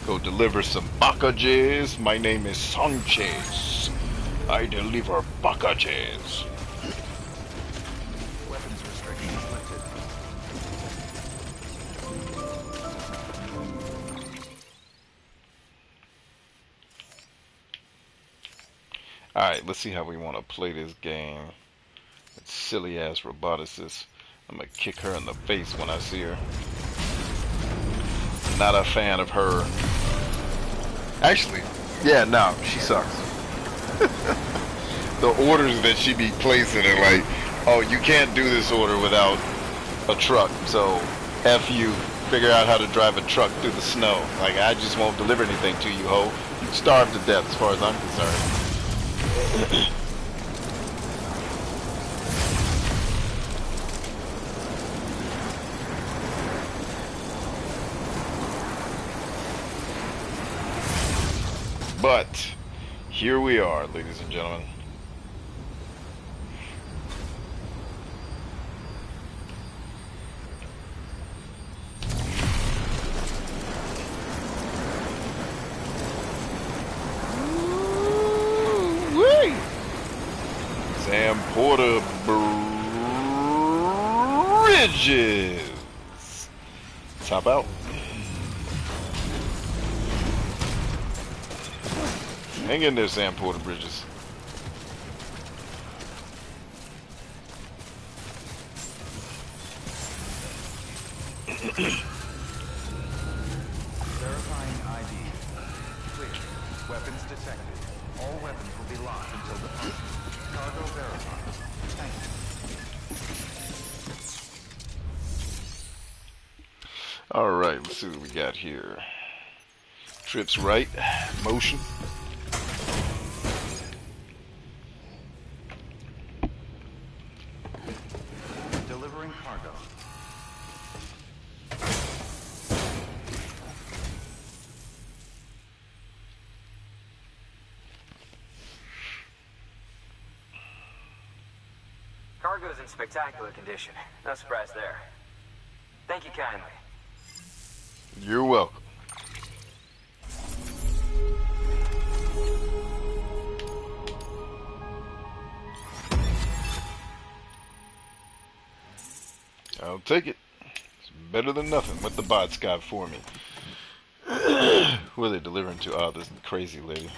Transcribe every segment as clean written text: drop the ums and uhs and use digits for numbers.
Go deliver some packages. My name is Sanchez. I deliver packages. Weapons restrictions lifted. Alright, let's see how we want to play this game. That silly ass roboticist. I'm gonna kick her in the face when I see her. Not a fan of her. Actually, yeah, no, she sucks. The orders that she be placing are like, oh, you can't do this order without a truck, so F you, figure out how to drive a truck through the snow. Like, I just won't deliver anything to you, ho. You starve to death as far as I'm concerned. But here we are, ladies and gentlemen. Woo-wee! Sam Porter Bridges. Top out. Hang in there, Sam Porter Bridges. Verifying ID. Clear. Weapons detected. All weapons will be locked until departure. Cargo verified. Thank you. Alright, let's see what we got here. Trips right. Motion. Delivering cargo. Cargo's in spectacular condition. No surprise there. Thank you kindly. You're welcome. I'll take it. It's better than nothing. What the bots got for me. Who are they delivering to? Oh, this crazy lady.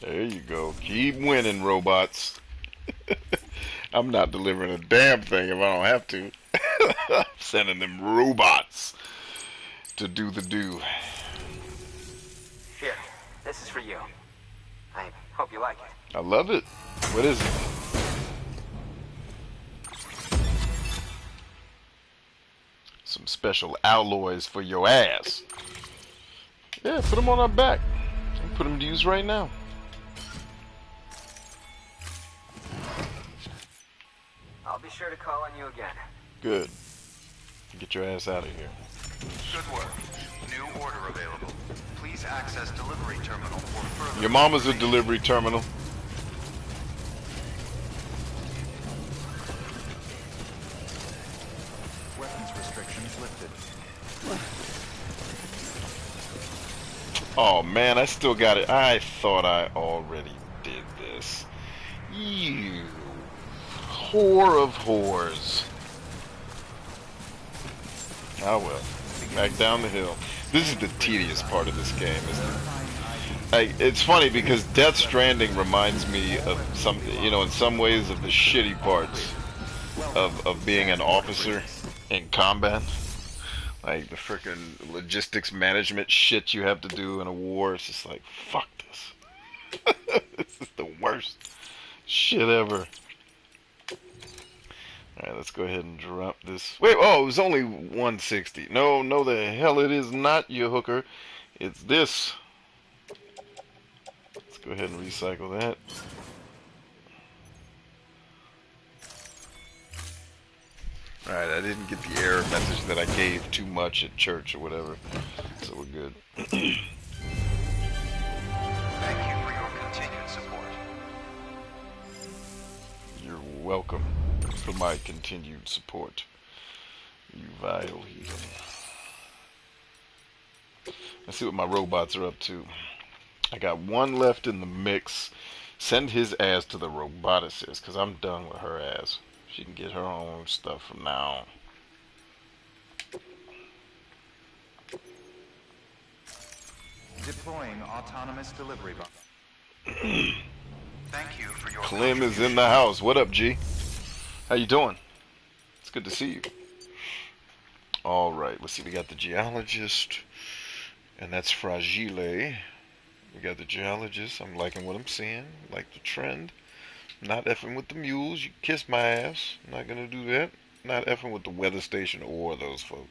There you go. Keep winning, robots. I'm not delivering a damn thing if I don't have to. I'm sending them robots to do the do. Here, this is for you. I hope you like it. I love it. What is it? Some special alloys for your ass. Yeah, put them on our back. And put them to use right now. I'll be sure to call on you again. Good. Get your ass out of here. Good work. New order available. Please access delivery terminal for further. Your mama's a delivery terminal. Weapons restrictions lifted. Oh man, I still got it. I thought I already did this. You whore of whores. Ah well. Back down the hill. This is the tedious part of this game, isn't it? Like, it's funny because Death Stranding reminds me of some, you know, in some ways of the shitty parts of being an officer in combat. Like the frickin' logistics management shit you have to do in a war. It's just like, fuck this. This is the worst shit ever. Alright, let's go ahead and drop this. Wait, oh, it was only 160. No, no, the hell it is not, you hooker. It's this. Let's go ahead and recycle that. Alright, I didn't get the error message that I gave too much at church or whatever. So we're good. Thank you for your continued support. You're welcome. for my continued support. You vile heathen. Let's see what my robots are up to. I got one left in the mix. Send his ass to the roboticist, because I'm done with her ass. She can get her own stuff from now on. Deploying autonomous delivery bot. Thank you for your Clem is in the house. What up, G? How you doing? It's good to see you. Alright, let's see. We got the geologist. And that's Fragile. We got the geologist. I'm liking what I'm seeing. Like the trend. Not effing with the mules. You kiss my ass. Not gonna do that. Not effing with the weather station or those folk.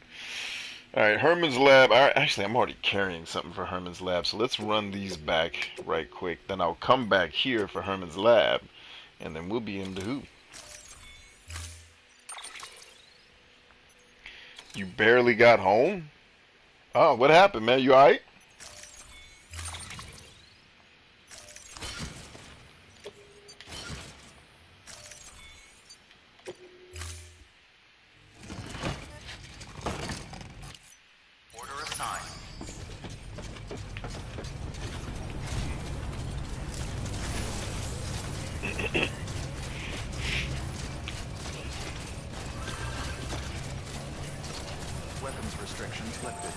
Alright, Herman's lab. Actually, I'm already carrying something for Herman's lab. So let's run these back right quick. Then I'll come back here for Herman's lab. And then we'll be in the hoop. You barely got home? Oh, what happened, man? You alright? Order assigned. Weapons restrictions lifted.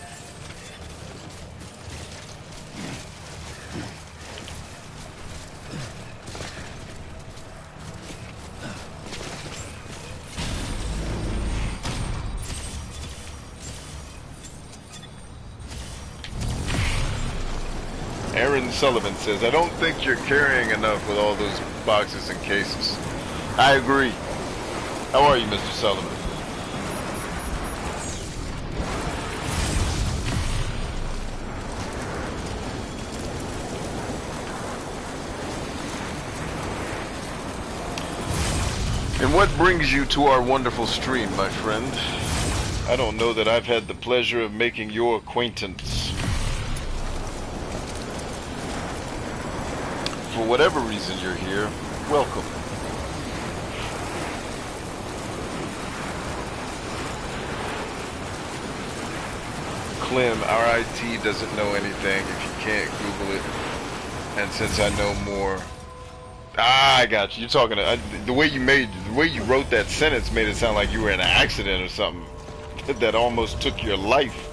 Aaron Sullivan says, I don't think you're carrying enough with all those boxes and cases. I agree. How are you, Mr. Sullivan? And what brings you to our wonderful stream, my friend? I don't know that I've had the pleasure of making your acquaintance. For whatever reason you're here, welcome. Clem, our IT doesn't know anything if you can't Google it. And since I know more... Ah, I got you. You're talking to... the way you wrote that sentence made it sound like you were in an accident or something that almost took your life.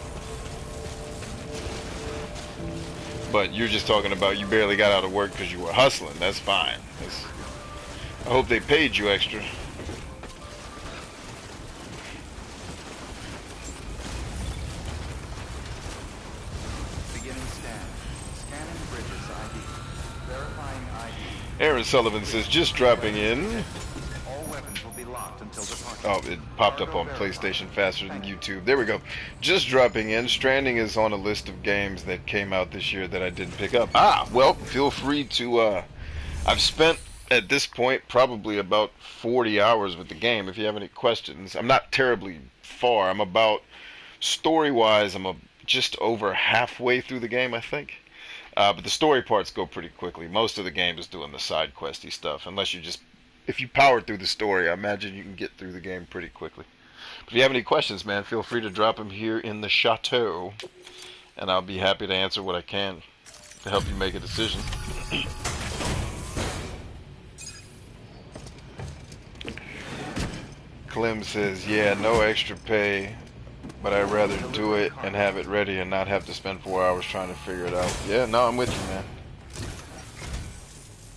But you're just talking about you barely got out of work because you were hustling. That's fine. I hope they paid you extra. Beginning scan. Scanning bridges ID. Verifying ID. Aaron Sullivan says, just dropping in. All weapons will be locked until departure. Oh, it popped up on PlayStation faster than YouTube. There we go. Just dropping in. Stranding is on a list of games that came out this year that I didn't pick up. Ah, well, feel free to... I've spent, at this point, probably about 40 hours with the game. If you have any questions. I'm not terribly far. I'm about... Story-wise, I'm just over halfway through the game, I think. But the story parts go pretty quickly. Most of the game is doing the side questy stuff. Unless you just... If you power through the story, I imagine you can get through the game pretty quickly. If you have any questions, man, feel free to drop them here in the chateau. And I'll be happy to answer what I can to help you make a decision. Clem says, yeah, no extra pay, but I'd rather do it and have it ready and not have to spend 4 hours trying to figure it out. Yeah, no, I'm with you, man.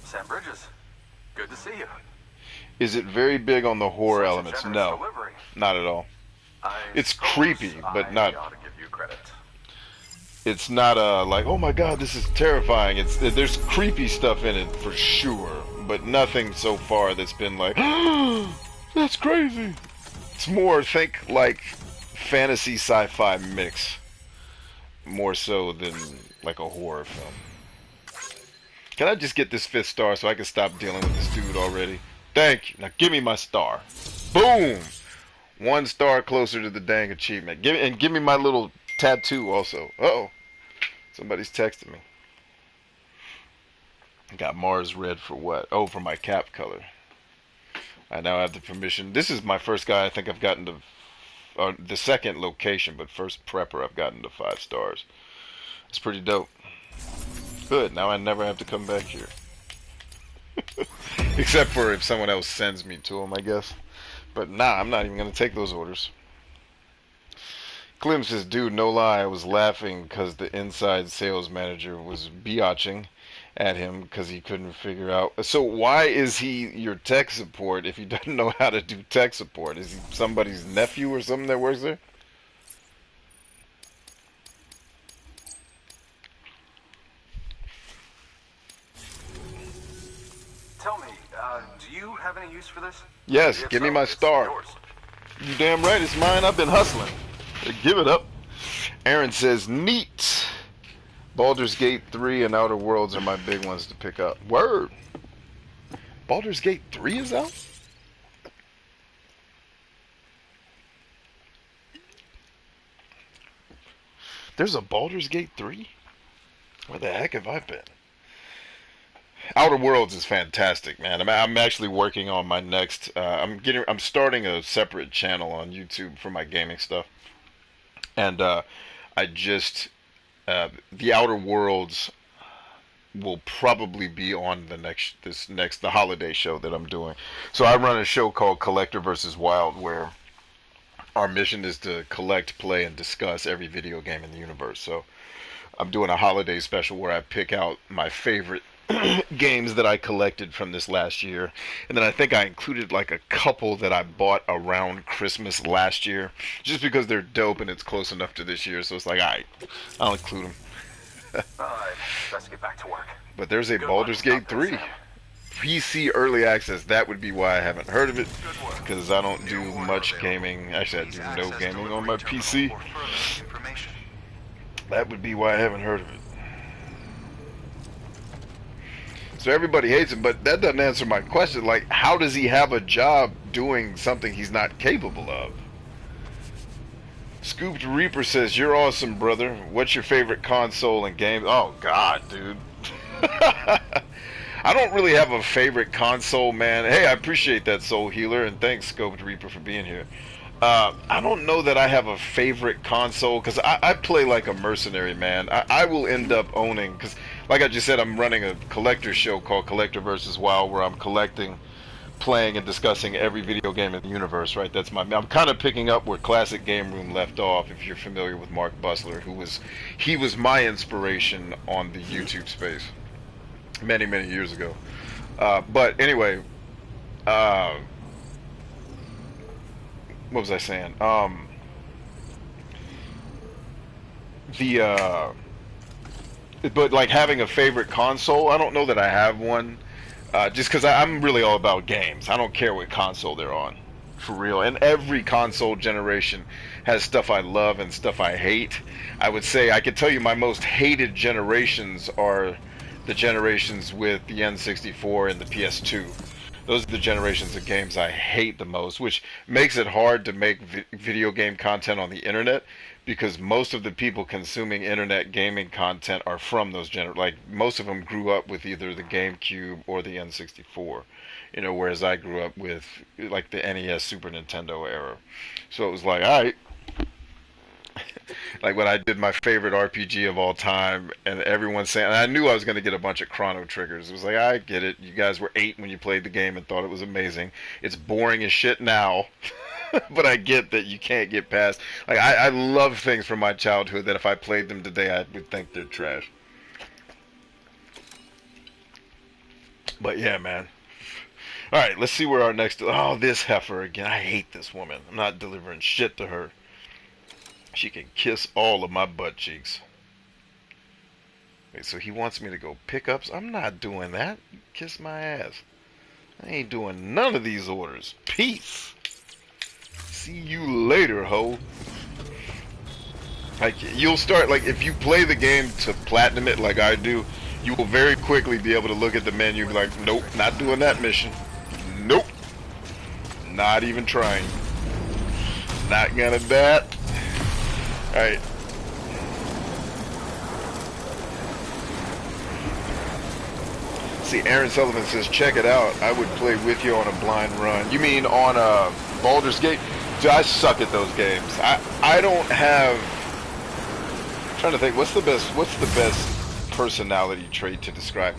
Sam Bridges, good to see you. Is it very big on the horror Such a elements? generous No, delivery. not at all. It's creepy, but not... I ought to give you credit. It's not like, oh my god, this is terrifying. There's creepy stuff in it for sure, but nothing so far that's been like, that's crazy. It's more, think like fantasy sci-fi mix, more so than like a horror film. Can I just get this 5th star so I can stop dealing with this dude already? Thank you. Now give me my star. Boom! 1 star closer to the dang achievement. Give me my little tattoo also. Uh-oh. Somebody's texting me. Got Mars red for what? Oh, for my cap color. I now have the permission. This is my first guy I think I've gotten to, or the second location, but first prepper I've gotten to 5 stars. It's pretty dope. Good, now I never have to come back here. Except for if someone else sends me to him, I guess. But nah, I'm not even going to take those orders. Clem says, dude, no lie, I was laughing because the inside sales manager was biatching at him because he couldn't figure out. So why is he your tech support if he doesn't know how to do tech support? Is he somebody's nephew or something that works there? Tell me, do you have any use for this? Yes, If give me so, my it's star. yours. You damn right, it's mine. I've been hustling. Give it up. Aaron says, neat. Baldur's Gate 3 and Outer Worlds are my big ones to pick up. Word. Baldur's Gate 3 is out? There's a Baldur's Gate 3? Where the heck have I been? Outer Worlds is fantastic, man. I'm actually working on my next. I'm starting a separate channel on YouTube for my gaming stuff, and I just the Outer Worlds will probably be on the holiday show that I'm doing. So I run a show called Collector versus Wild, where our mission is to collect, play, and discuss every video game in the universe. So I'm doing a holiday special where I pick out my favorite games that I collected from this last year, and then I think I included like a couple that I bought around Christmas last year, just because they're dope and it's close enough to this year. So it's like, alright, I'll include them. Alright, let's get back to work. But there's a Good Baldur's luck. Gate 3 PC early access. That would be why I haven't heard of it, because I don't do much gaming. Actually, I do no gaming on my PC. That would be why I haven't heard of it. So everybody hates him, but that doesn't answer my question. Like, how does he have a job doing something he's not capable of? Scooped Reaper says, you're awesome, brother. What's your favorite console and game? Oh, God, dude. I don't really have a favorite console, man. Hey, I appreciate that, Soul Healer, and thanks, Scoped Reaper, for being here. I don't know that I have a favorite console, because I play like a mercenary, man. I will end up owning, because like I just said, I'm running a collector show called Collector vs. Wild, where I'm collecting, playing, and discussing every video game in the universe, right? I'm kind of picking up where Classic Game Room left off, if you're familiar with Mark Bussler, he was my inspiration on the YouTube space many, many years ago. But anyway, what was I saying? But like having a favorite console, I don't know that I have one. Just because I'm really all about games. I don't care what console they're on, for real. And every console generation has stuff I love and stuff I hate. I would say I could tell you my most hated generations are the generations with the N64 and the PS2. Those are the generations of games I hate the most, which makes it hard to make video game content on the internet, because most of the people consuming internet gaming content are from those like most of them grew up with either the GameCube or the N64, whereas I grew up with like the NES, Super Nintendo era. So it was like, all right. Like when I did my favorite RPG of all time, and everyone's saying, and I knew I was going to get a bunch of Chrono Triggers. It was like, I get it. You guys were 8 when you played the game and thought it was amazing. It's boring as shit now, but I get that you can't get past. Like I love things from my childhood that if I played them today, I would think they're trash. But yeah, man. All right, let's see where our next. Oh, this heifer again. I hate this woman. I'm not delivering shit to her. She can kiss all of my butt cheeks. Wait, so he wants me to go pickups? I'm not doing that. Kiss my ass. I ain't doing none of these orders. Peace. See you later, ho. Like, you'll start, like, if you play the game to platinum it like I do, you will very quickly be able to look at the menu and be like, nope, not doing that mission. Nope. Not even trying. Not gonna that. Alright. See, Aaron Sullivan says, check it out. I would play with you on a blind run. You mean on Baldur's Gate? Dude, I suck at those games. I don't have... I'm trying to think, what's the best personality trait to describe?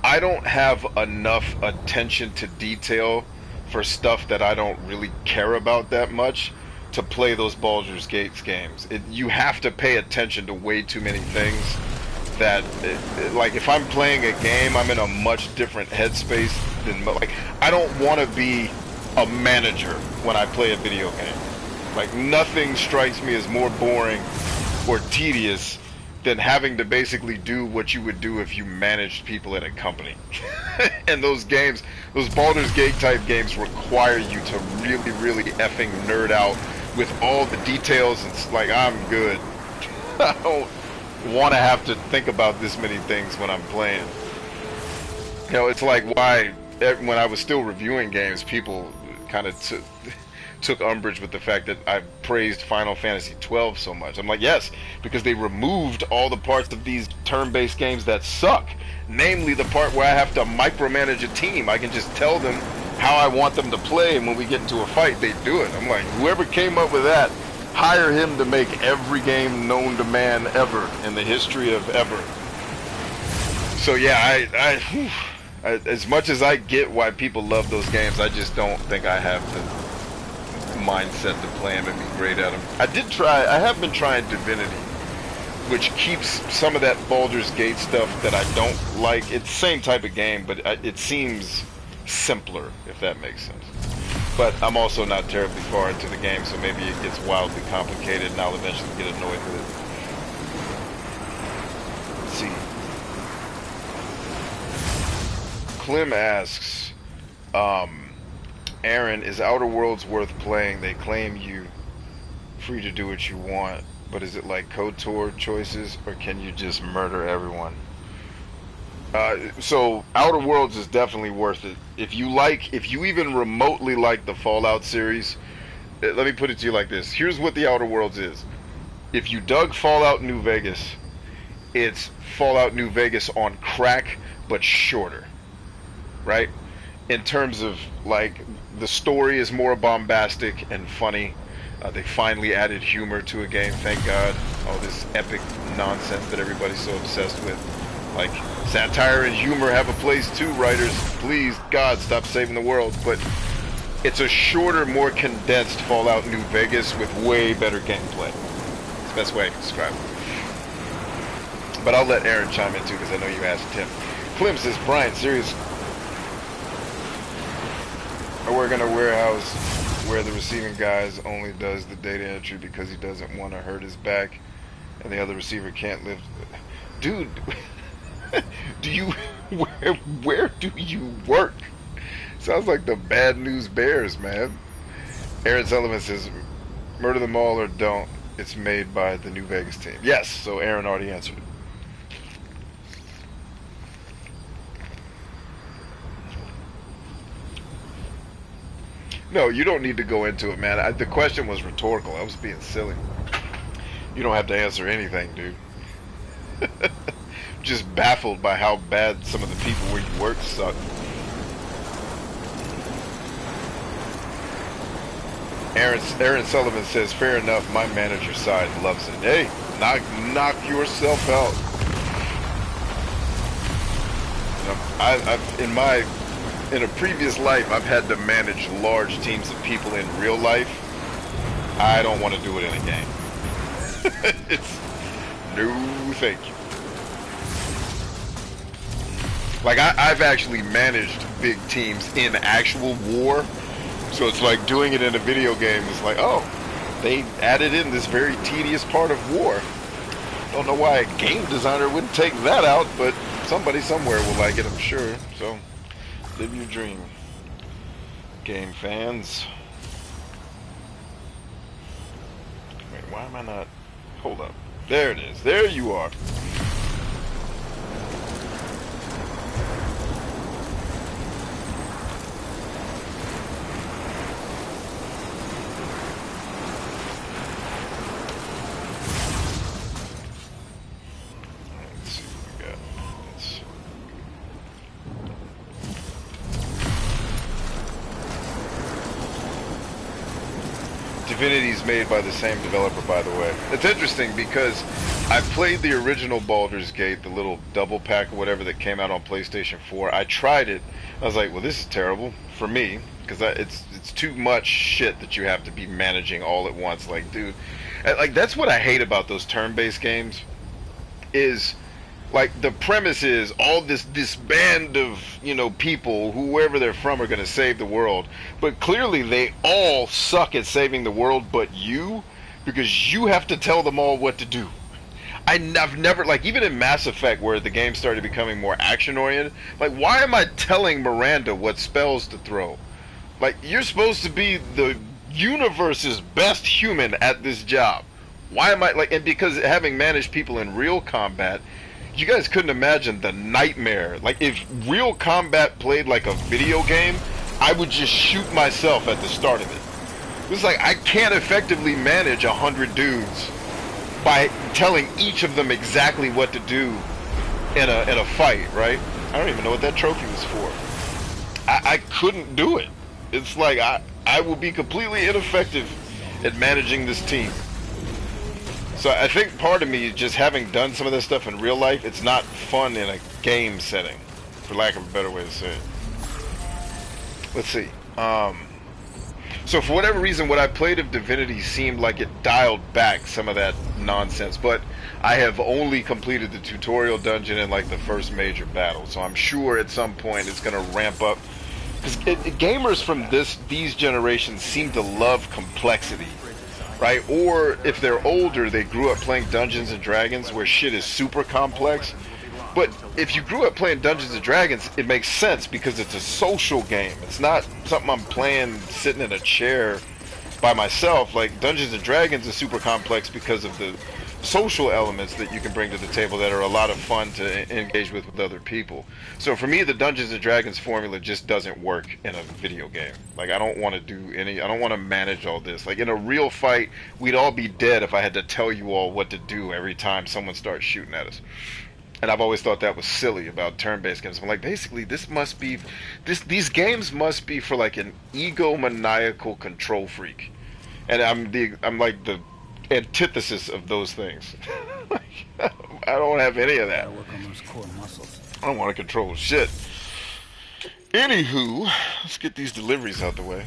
I don't have enough attention to detail for stuff that I don't really care about that much to play those Baldur's Gate games. You have to pay attention to way too many things that, like, if I'm playing a game, I'm in a much different headspace than, like, I don't want to be a manager when I play a video game. Like, nothing strikes me as more boring or tedious than having to basically do what you would do if you managed people at a company. And those games, those Baldur's Gate type games require you to really, really effing nerd out with all the details. It's like, I'm good. I don't want to have to think about this many things when I'm playing. You know, it's like why, when I was still reviewing games, people kind of took umbrage with the fact that I praised Final Fantasy XII so much. I'm like, yes, because they removed all the parts of these turn-based games that suck. Namely, the part where I have to micromanage a team. I can just tell them how I want them to play, and when we get into a fight, they do it. I'm like, whoever came up with that, hire him to make every game known to man ever in the history of ever. So yeah, I as much as I get why people love those games, I just don't think I have the mindset to play them and be great at them. I have been trying Divinity, which keeps some of that Baldur's Gate stuff that I don't like. It's the same type of game, but it seems simpler, if that makes sense. But I'm also not terribly far into the game, so maybe it gets wildly complicated and I'll eventually get annoyed with it. Let's see. Clem asks, Aaron, is Outer Worlds worth playing? They claim you free to do what you want, but is it like KOTOR choices, or can you just murder everyone? So Outer Worlds is definitely worth it. If you even remotely like the Fallout series, let me put it to you like this. Here's what the Outer Worlds is. If you dug Fallout New Vegas, it's Fallout New Vegas on crack, but shorter. Right? In terms of, like, the story is more bombastic and funny. They finally added humor to a game, thank God. All this epic nonsense that everybody's so obsessed with. Like, satire and humor have a place too, writers. Please, God, stop saving the world. But it's a shorter, more condensed Fallout New Vegas with way better gameplay. It's the best way I can describe it. But I'll let Aaron chime in too, because I know you asked him. Clem says, Brian, serious. I work in a warehouse where the receiving guy only does the data entry because he doesn't want to hurt his back, and the other receiver can't lift. Dude, do you where do you work? Sounds like the Bad News Bears, man. Aaron Sullivan says, murder them all or don't. It's made by the New Vegas team. Yes, so Aaron already answered it. No, you don't need to go into it, man. The question was rhetorical. I was being silly. You don't have to answer anything, dude. Just baffled by how bad some of the people where you work suck. Aaron Sullivan says, fair enough, my manager side loves it. Hey, knock yourself out. You know, in a previous life, I've had to manage large teams of people in real life. I don't want to do it in a game. It's no thank you. Like, I've actually managed big teams in actual war, so it's like doing it in a video game is like, oh, they added in this very tedious part of war. Don't know why a game designer wouldn't take that out, but somebody somewhere will like it, I'm sure. So, live your dream, game fans. Wait, why am I not? Hold up. There it is. There you are. Divinity's made by the same developer, by the way. It's interesting because I played the original Baldur's Gate, the little double pack or whatever that came out on PlayStation 4. I tried it. I was like, well, this is terrible for me because it's too much shit that you have to be managing all at once. Like, dude, like that's what I hate about those turn-based games. Is like the premise is all this band of people, whoever they're from, are going to save the world, but clearly they all suck at saving the world but you, because you have to tell them all what to do. I've never, like, even in Mass Effect where the game started becoming more action oriented, like, why am I telling Miranda what spells to throw? Like, you're supposed to be the universe's best human at this job. Why am I, like, and because having managed people in real combat, you guys couldn't imagine the nightmare. Like, if real combat played like a video game, I would just shoot myself at the start of it. It's like, I can't effectively manage 100 dudes by telling each of them exactly what to do in a fight, right? I don't even know what that trophy was for. I couldn't do it. It's like, I will be completely ineffective at managing this team. So I think part of me, just having done some of this stuff in real life, it's not fun in a game setting, for lack of a better way to say it. Let's see. So for whatever reason, what I played of Divinity seemed like it dialed back some of that nonsense, but I have only completed the tutorial dungeon in like the first major battle, so I'm sure at some point it's going to ramp up. Because gamers from these generations seem to love complexity. Right? Or if they're older, they grew up playing Dungeons and Dragons where shit is super complex. But if you grew up playing Dungeons and Dragons, it makes sense because it's a social game. It's not something I'm playing sitting in a chair by myself. Like, Dungeons and Dragons is super complex because of the social elements that you can bring to the table that are a lot of fun to engage with other people. So for me, the Dungeons and Dragons formula just doesn't work in a video game. Like, I don't want to do I don't want to manage all this. Like, in a real fight, we'd all be dead if I had to tell you all what to do every time someone starts shooting at us. And I've always thought that was silly about turn-based games. I'm like, basically, these games must be for like an egomaniacal control freak. And I'm like the antithesis of those things. I don't have any of that. I don't want to control shit. Anywho, let's get these deliveries out the way.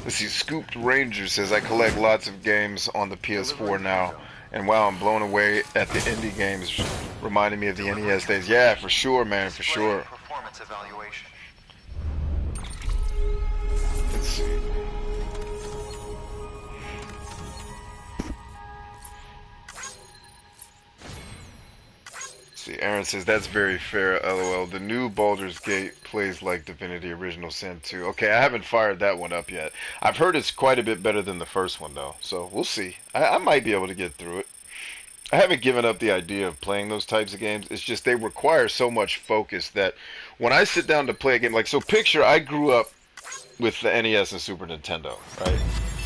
Let's see, Scooped Ranger says, I collect lots of games on the PS4 now, and wow, I'm blown away at the indie games, reminding me of the NES days. Yeah, for sure, man, for sure. Performance evaluation. Let's see. See, Aaron says, that's very fair, LOL. The new Baldur's Gate plays like Divinity Original Sin 2. Okay, I haven't fired that one up yet. I've heard it's quite a bit better than the first one, though. So, we'll see. I might be able to get through it. I haven't given up the idea of playing those types of games. It's just they require so much focus that when I sit down to play a game, like, so picture I grew up with the NES and Super Nintendo, right?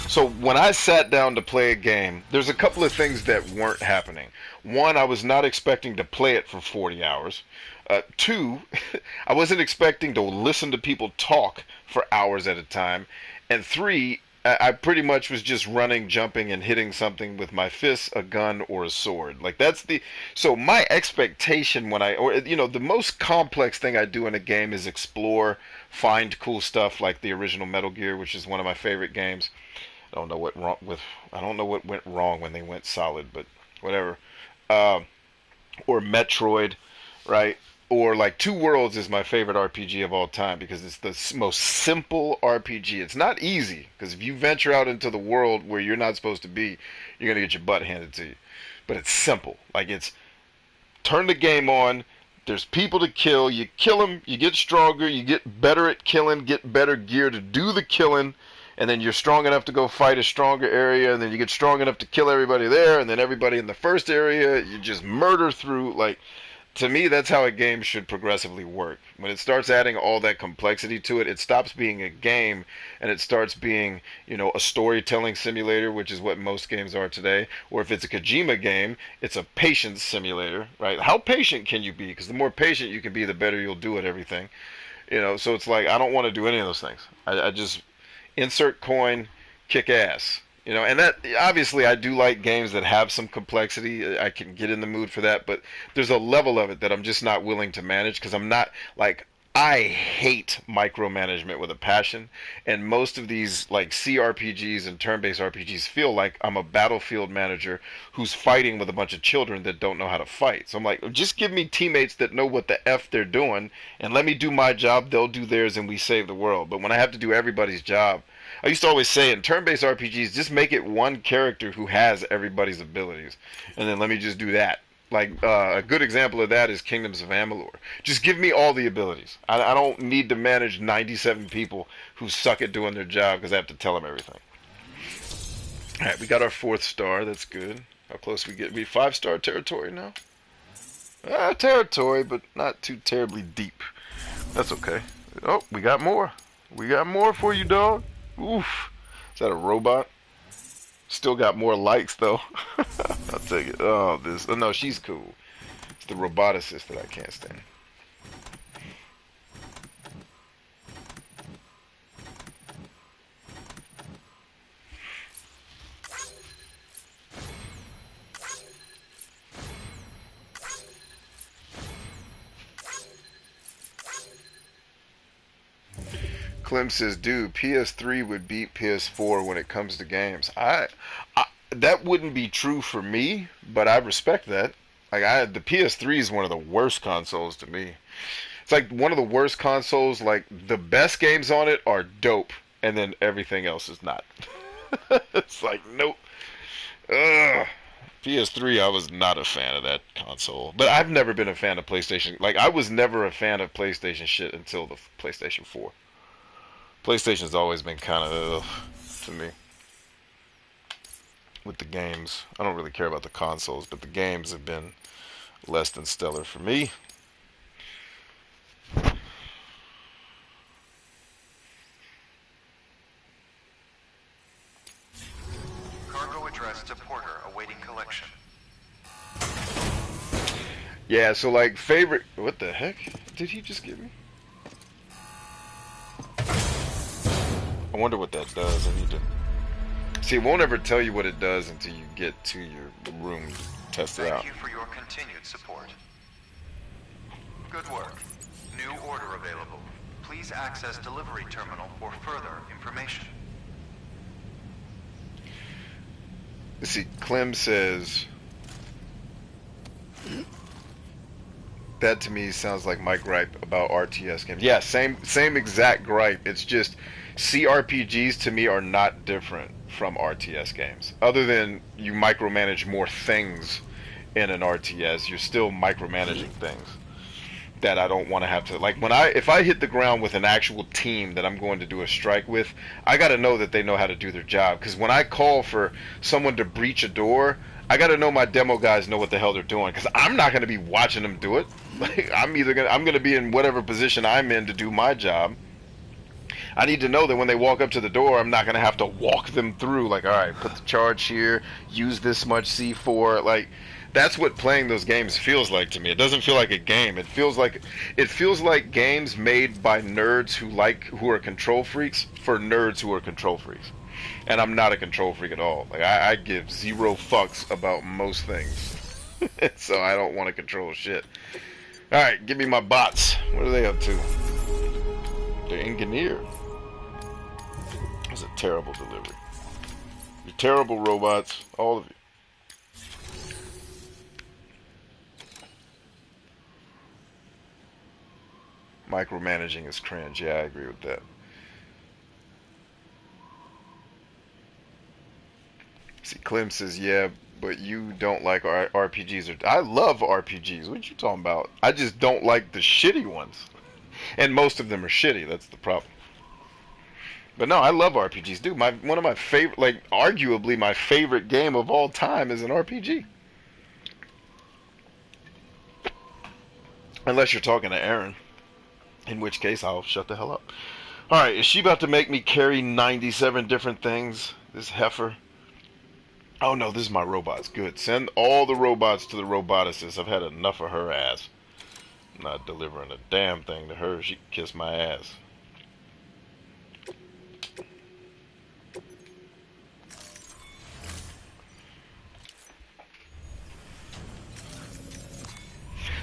So when I sat down to play a game, there's a couple of things that weren't happening. One, I was not expecting to play it for 40 hours. Two, I wasn't expecting to listen to people talk for hours at a time. And three, I pretty much was just running, jumping, and hitting something with my fists, a gun, or a sword. Like, so my expectation the most complex thing I do in a game is explore, find cool stuff like the original Metal Gear, which is one of my favorite games. I don't know what went wrong when they went solid, but whatever. Or Metroid, right? Or like Two Worlds is my favorite RPG of all time because it's the most simple RPG. It's not easy because if you venture out into the world where you're not supposed to be, you're gonna get your butt handed to you. But it's simple. Like, it's turn the game on. There's people to kill. You kill them. You get stronger. You get better at killing. Get better gear to do the killing. And then you're strong enough to go fight a stronger area, and then you get strong enough to kill everybody there, and then everybody in the first area, you just murder through. Like, to me, that's how a game should progressively work. When it starts adding all that complexity to it, it stops being a game, and it starts being, a storytelling simulator, which is what most games are today. Or if it's a Kojima game, it's a patience simulator, right? How patient can you be? Because the more patient you can be, the better you'll do at everything. You know, so it's like I don't want to do any of those things. I just insert coin, kick ass. You know, and that obviously I do like games that have some complexity. I can get in the mood for that, but there's a level of it that I'm just not willing to manage because I'm not like I hate micromanagement with a passion, and most of these like CRPGs and turn-based RPGs feel like I'm a battlefield manager who's fighting with a bunch of children that don't know how to fight. So I'm like, just give me teammates that know what the F they're doing and let me do my job, they'll do theirs, and we save the world. But when I have to do everybody's job, I used to always say in turn-based RPGs, just make it one character who has everybody's abilities, and then let me just do that. Like a good example of that is Kingdoms of Amalur. Just give me all the abilities. I don't need to manage 97 people who suck at doing their job because I have to tell them everything. All right, we got our 4th star. That's good. How close we get? We 5-star territory now. Territory, but not too terribly deep. That's okay. Oh, we got more. We got more for you, dog. Oof. Is that a robot? Still got more likes though. I'll take it. Oh, this. Oh no, she's cool. It's the roboticist that I can't stand. Clem says, dude, PS3 would beat PS4 when it comes to games. That wouldn't be true for me, but I respect that. Like the PS3 is one of the worst consoles to me. It's like one of the worst consoles. Like the best games on it are dope, and then everything else is not. It's like nope. Ugh. PS3, I was not a fan of that console, but I've never been a fan of PlayStation. Like I was never a fan of PlayStation shit until the PlayStation 4. PlayStation's always been kind of to me with the games. I don't really care about the consoles, but the games have been less than stellar for me. Cargo addressed to Porter awaiting collection. Yeah, so like favorite. What the heck did he just give me? I wonder what that does. I need to see. It won't ever tell you what it does until you get to your room to test it out. Thank you for your continued support. Good work. New order available. Please access delivery terminal for further information. Let's see. Clem says that to me sounds like my gripe about RTS games. Yeah, same exact gripe. It's just CRPGs to me are not different from RTS games. Other than you micromanage more things in an RTS, you're still micromanaging things that I don't want to have to. Like if I hit the ground with an actual team that I'm going to do a strike with, I got to know that they know how to do their job. Because when I call for someone to breach a door, I got to know my demo guys know what the hell they're doing. Because I'm not going to be watching them do it. Like I'm going to be in whatever position I'm in to do my job. I need to know that when they walk up to the door, I'm not going to have to walk them through. Like, all right, put the charge here, use this much C4. Like, that's what playing those games feels like to me. It doesn't feel like a game. It feels like games made by nerds who are control freaks for nerds who are control freaks. And I'm not a control freak at all. Like, I give zero fucks about most things. So I don't want to control shit. All right, give me my bots. What are they up to? They're engineer. That's a terrible delivery. You're terrible robots, all of you. Micromanaging is cringe. Yeah, I agree with that. See, Clem says, yeah, but you don't like RPGs. I love RPGs. What you talking about? I just don't like the shitty ones. And most of them are shitty. That's the problem. But no, I love RPGs, dude. One of my favorite, like arguably my favorite game of all time is an RPG. Unless you're talking to Aaron, in which case I'll shut the hell up. All right, is she about to make me carry 97 different things? This heifer. Oh no, this is my robots. Good. Send all the robots to the roboticist. I've had enough of her ass. I'm not delivering a damn thing to her. She can kiss my ass.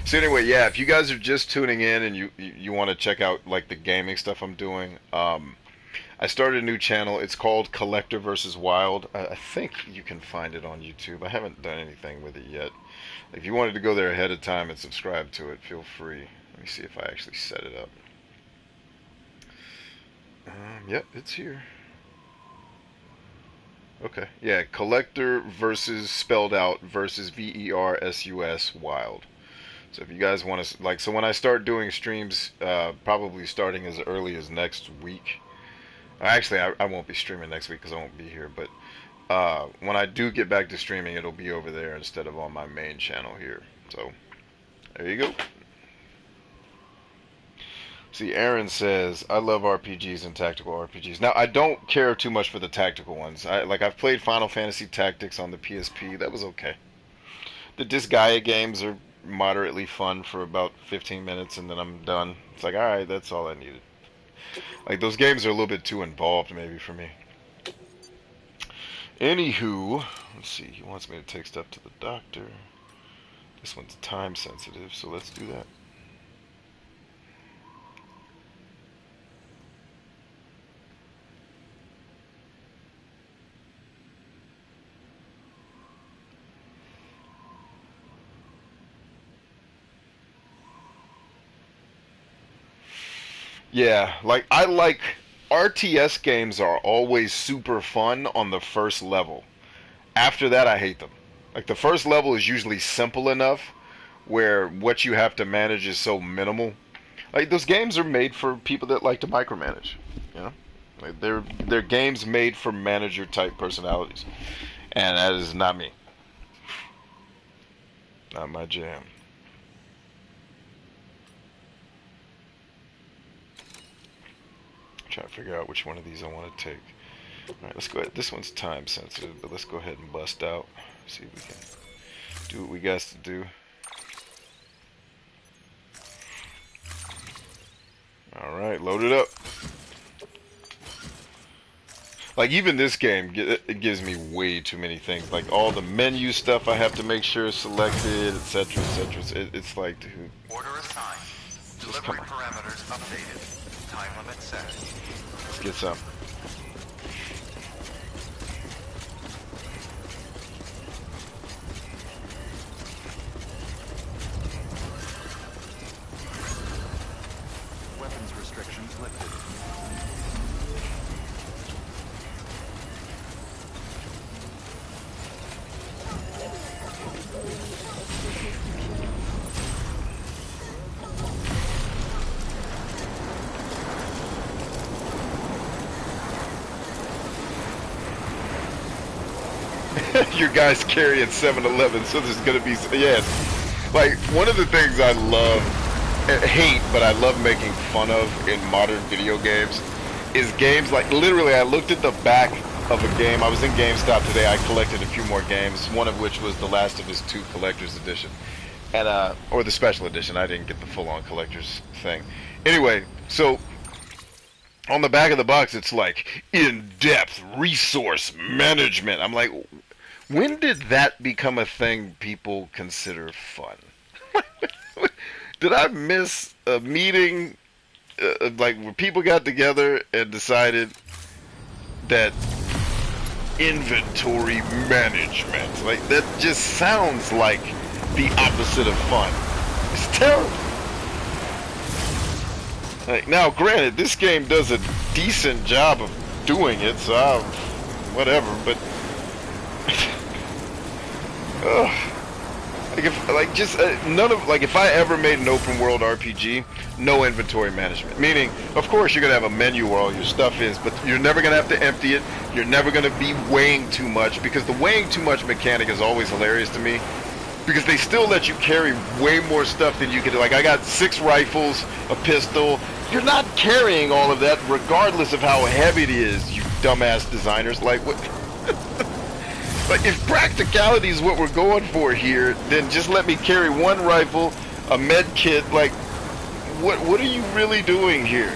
So anyway, yeah, if you guys are just tuning in and you want to check out like the gaming stuff I'm doing, I started a new channel. It's called Collector vs. Wild. I think you can find it on YouTube. I haven't done anything with it yet. If you wanted to go there ahead of time and subscribe to it, feel free. Let me see if I actually set it up. Yep, it's here. Okay, yeah, Collector versus spelled out versus VERSUS Wild. So if you guys want to, like, so when I start doing streams, probably starting as early as next week. Actually, I won't be streaming next week because I won't be here. But when I do get back to streaming, it'll be over there instead of on my main channel here. So there you go. See, Aaron says, I love RPGs and tactical RPGs. Now, I don't care too much for the tactical ones. I've played Final Fantasy Tactics on the PSP. That was okay. The Disgaea games are moderately fun for about 15 minutes, and then I'm done. It's like, alright, that's all I needed. Like, those games are a little bit too involved, maybe, for me. Anywho, let's see. He wants me to take stuff to the doctor. This one's time sensitive, so let's do that. Yeah, like, I like RTS games are always super fun on the first level. After that, I hate them. Like, the first level is usually simple enough where what you have to manage is so minimal. Like, those games are made for people that like to micromanage, you know? Like, they're games made for manager type personalities. And that is not me. Not my jam. Trying to figure out which one of these I want to take. Alright, let's go ahead. This one's time sensitive, but let's go ahead and bust out. See if we can do what we got to do. Alright, load it up. Like, even this game, it gives me way too many things. Like, all the menu stuff I have to make sure is selected, etc., etc. It's like, dude. Order assigned. Delivery parameters updated. Time limit set. Let's get some. Weapons restrictions lifted. Your guy's carrying 7-Eleven, so there's gonna be, yeah. Like, one of the things I love, hate, but I love making fun of in modern video games is games like, literally, I looked at the back of a game. I was in GameStop today. I collected a few more games, one of which was The Last of Us 2 Collector's Edition, and or the Special Edition. I didn't get the full-on Collector's thing. Anyway, so on the back of the box, it's like, in-depth resource management. I'm like, when did that become a thing people consider fun? Did I miss a meeting, like, where people got together and decided that inventory management, like, that just sounds like the opposite of fun. It's terrible. Like, now, granted, this game does a decent job of doing it, so whatever, but like, if, like, just none of, like, if I ever made an open world RPG, no inventory management. Meaning, of course, you're gonna have a menu where all your stuff is, but you're never gonna have to empty it. You're never gonna be weighing too much, because the weighing too much mechanic is always hilarious to me. Because they still let you carry way more stuff than you could. Like, I got 6 rifles, a pistol. You're not carrying all of that, regardless of how heavy it is, you dumbass designers. Like, what? Like, if practicality is what we're going for here, then just let me carry 1 rifle, a med kit. Like, what are you really doing here?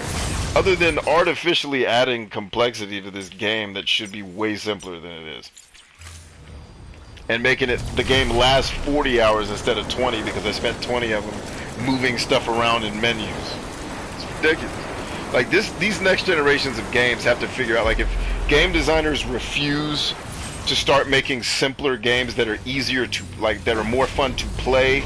Other than artificially adding complexity to this game that should be way simpler than it is. And making the game last 40 hours instead of 20 because I spent 20 of them moving stuff around in menus. It's ridiculous. Like these next generations of games have to figure out, like, if game designers refuse to start making simpler games that are easier to, like, that are more fun to play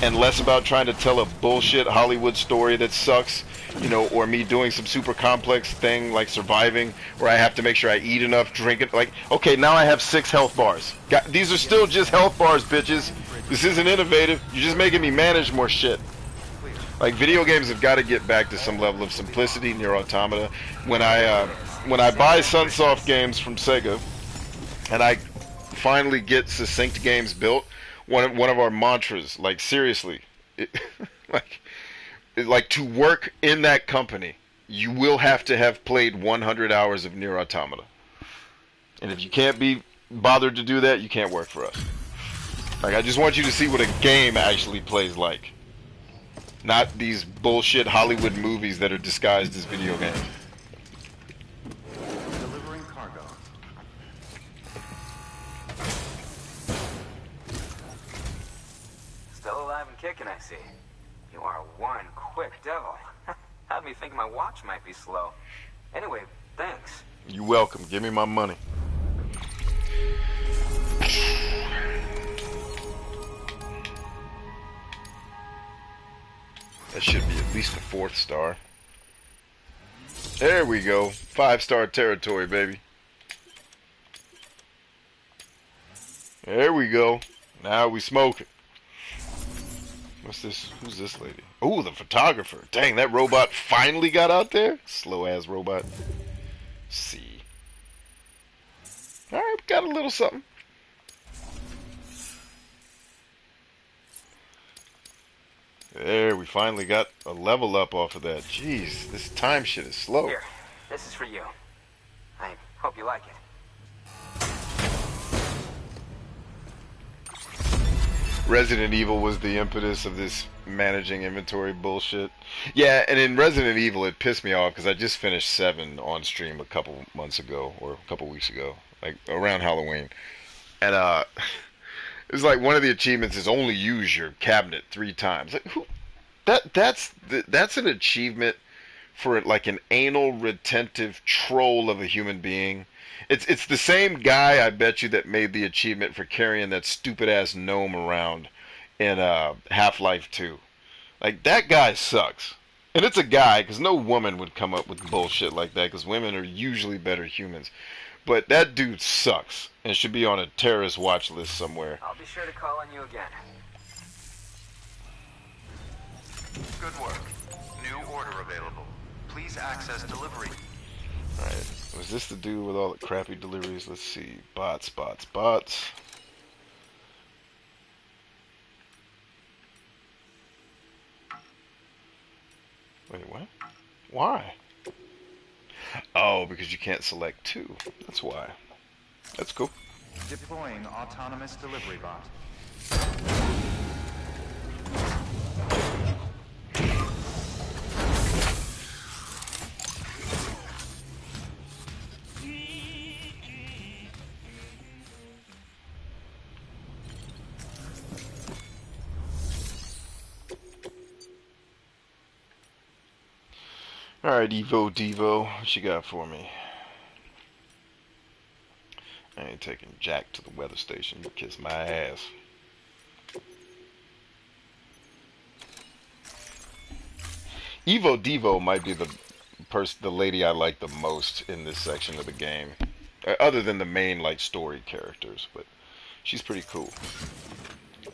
and less about trying to tell a bullshit Hollywood story that sucks, you know, or me doing some super complex thing like surviving where I have to make sure I eat enough, drink it. Like, okay, now I have 6 health bars. These are still just health bars, bitches. This isn't innovative. You're just making me manage more shit. Like, video games have got to get back to some level of simplicity near Automata. When I buy Sunsoft games from Sega and I finally get succinct games built, one of our mantras, like, seriously, like to work in that company, you will have to have played 100 hours of Nier Automata. And if you can't be bothered to do that, you can't work for us. Like, I just want you to see what a game actually plays like. Not these bullshit Hollywood movies that are disguised as video games. Delivering cargo. Still alive and kicking, I see. You are one quick devil. Had me thinking my watch might be slow. Anyway, thanks. You're welcome. Give me my money. That should be at least a 4th star. There we go. 5-star territory, baby. There we go. Now we smoking. What's this? Who's this lady? Oh, the photographer. Dang, that robot finally got out there. Slow ass robot. See. Alright, we got a little something. There, we finally got a level up off of that. Jeez, this time shit is slow. Here, this is for you. I hope you like it. Resident Evil was the impetus of this managing inventory bullshit. Yeah, and in Resident Evil it pissed me off because I just finished 7 on stream a couple months ago, or a couple weeks ago, like around Halloween. And it was like one of the achievements is only use your cabinet 3 times. Like, who? That's an achievement for like an anal retentive troll of a human being. It's the same guy, I bet you, that made the achievement for carrying that stupid ass gnome around in Half-Life 2. Like, that guy sucks. And it's a guy, because no woman would come up with bullshit like that, because women are usually better humans. But that dude sucks, and should be on a terrorist watch list somewhere. I'll be sure to call on you again. Good work. New order available. Please access delivery. Alright, was this the dude with all the crappy deliveries? Let's see. Bots. Wait, what? Why? Oh, because you can't select 2. That's why. That's cool. Deploying autonomous delivery bot. Alright, Devo, what you got for me? I ain't taking Jack to the weather station. You kiss my ass. Evo Devo might be the lady I like the most in this section of the game, other than the main like story characters. But she's pretty cool,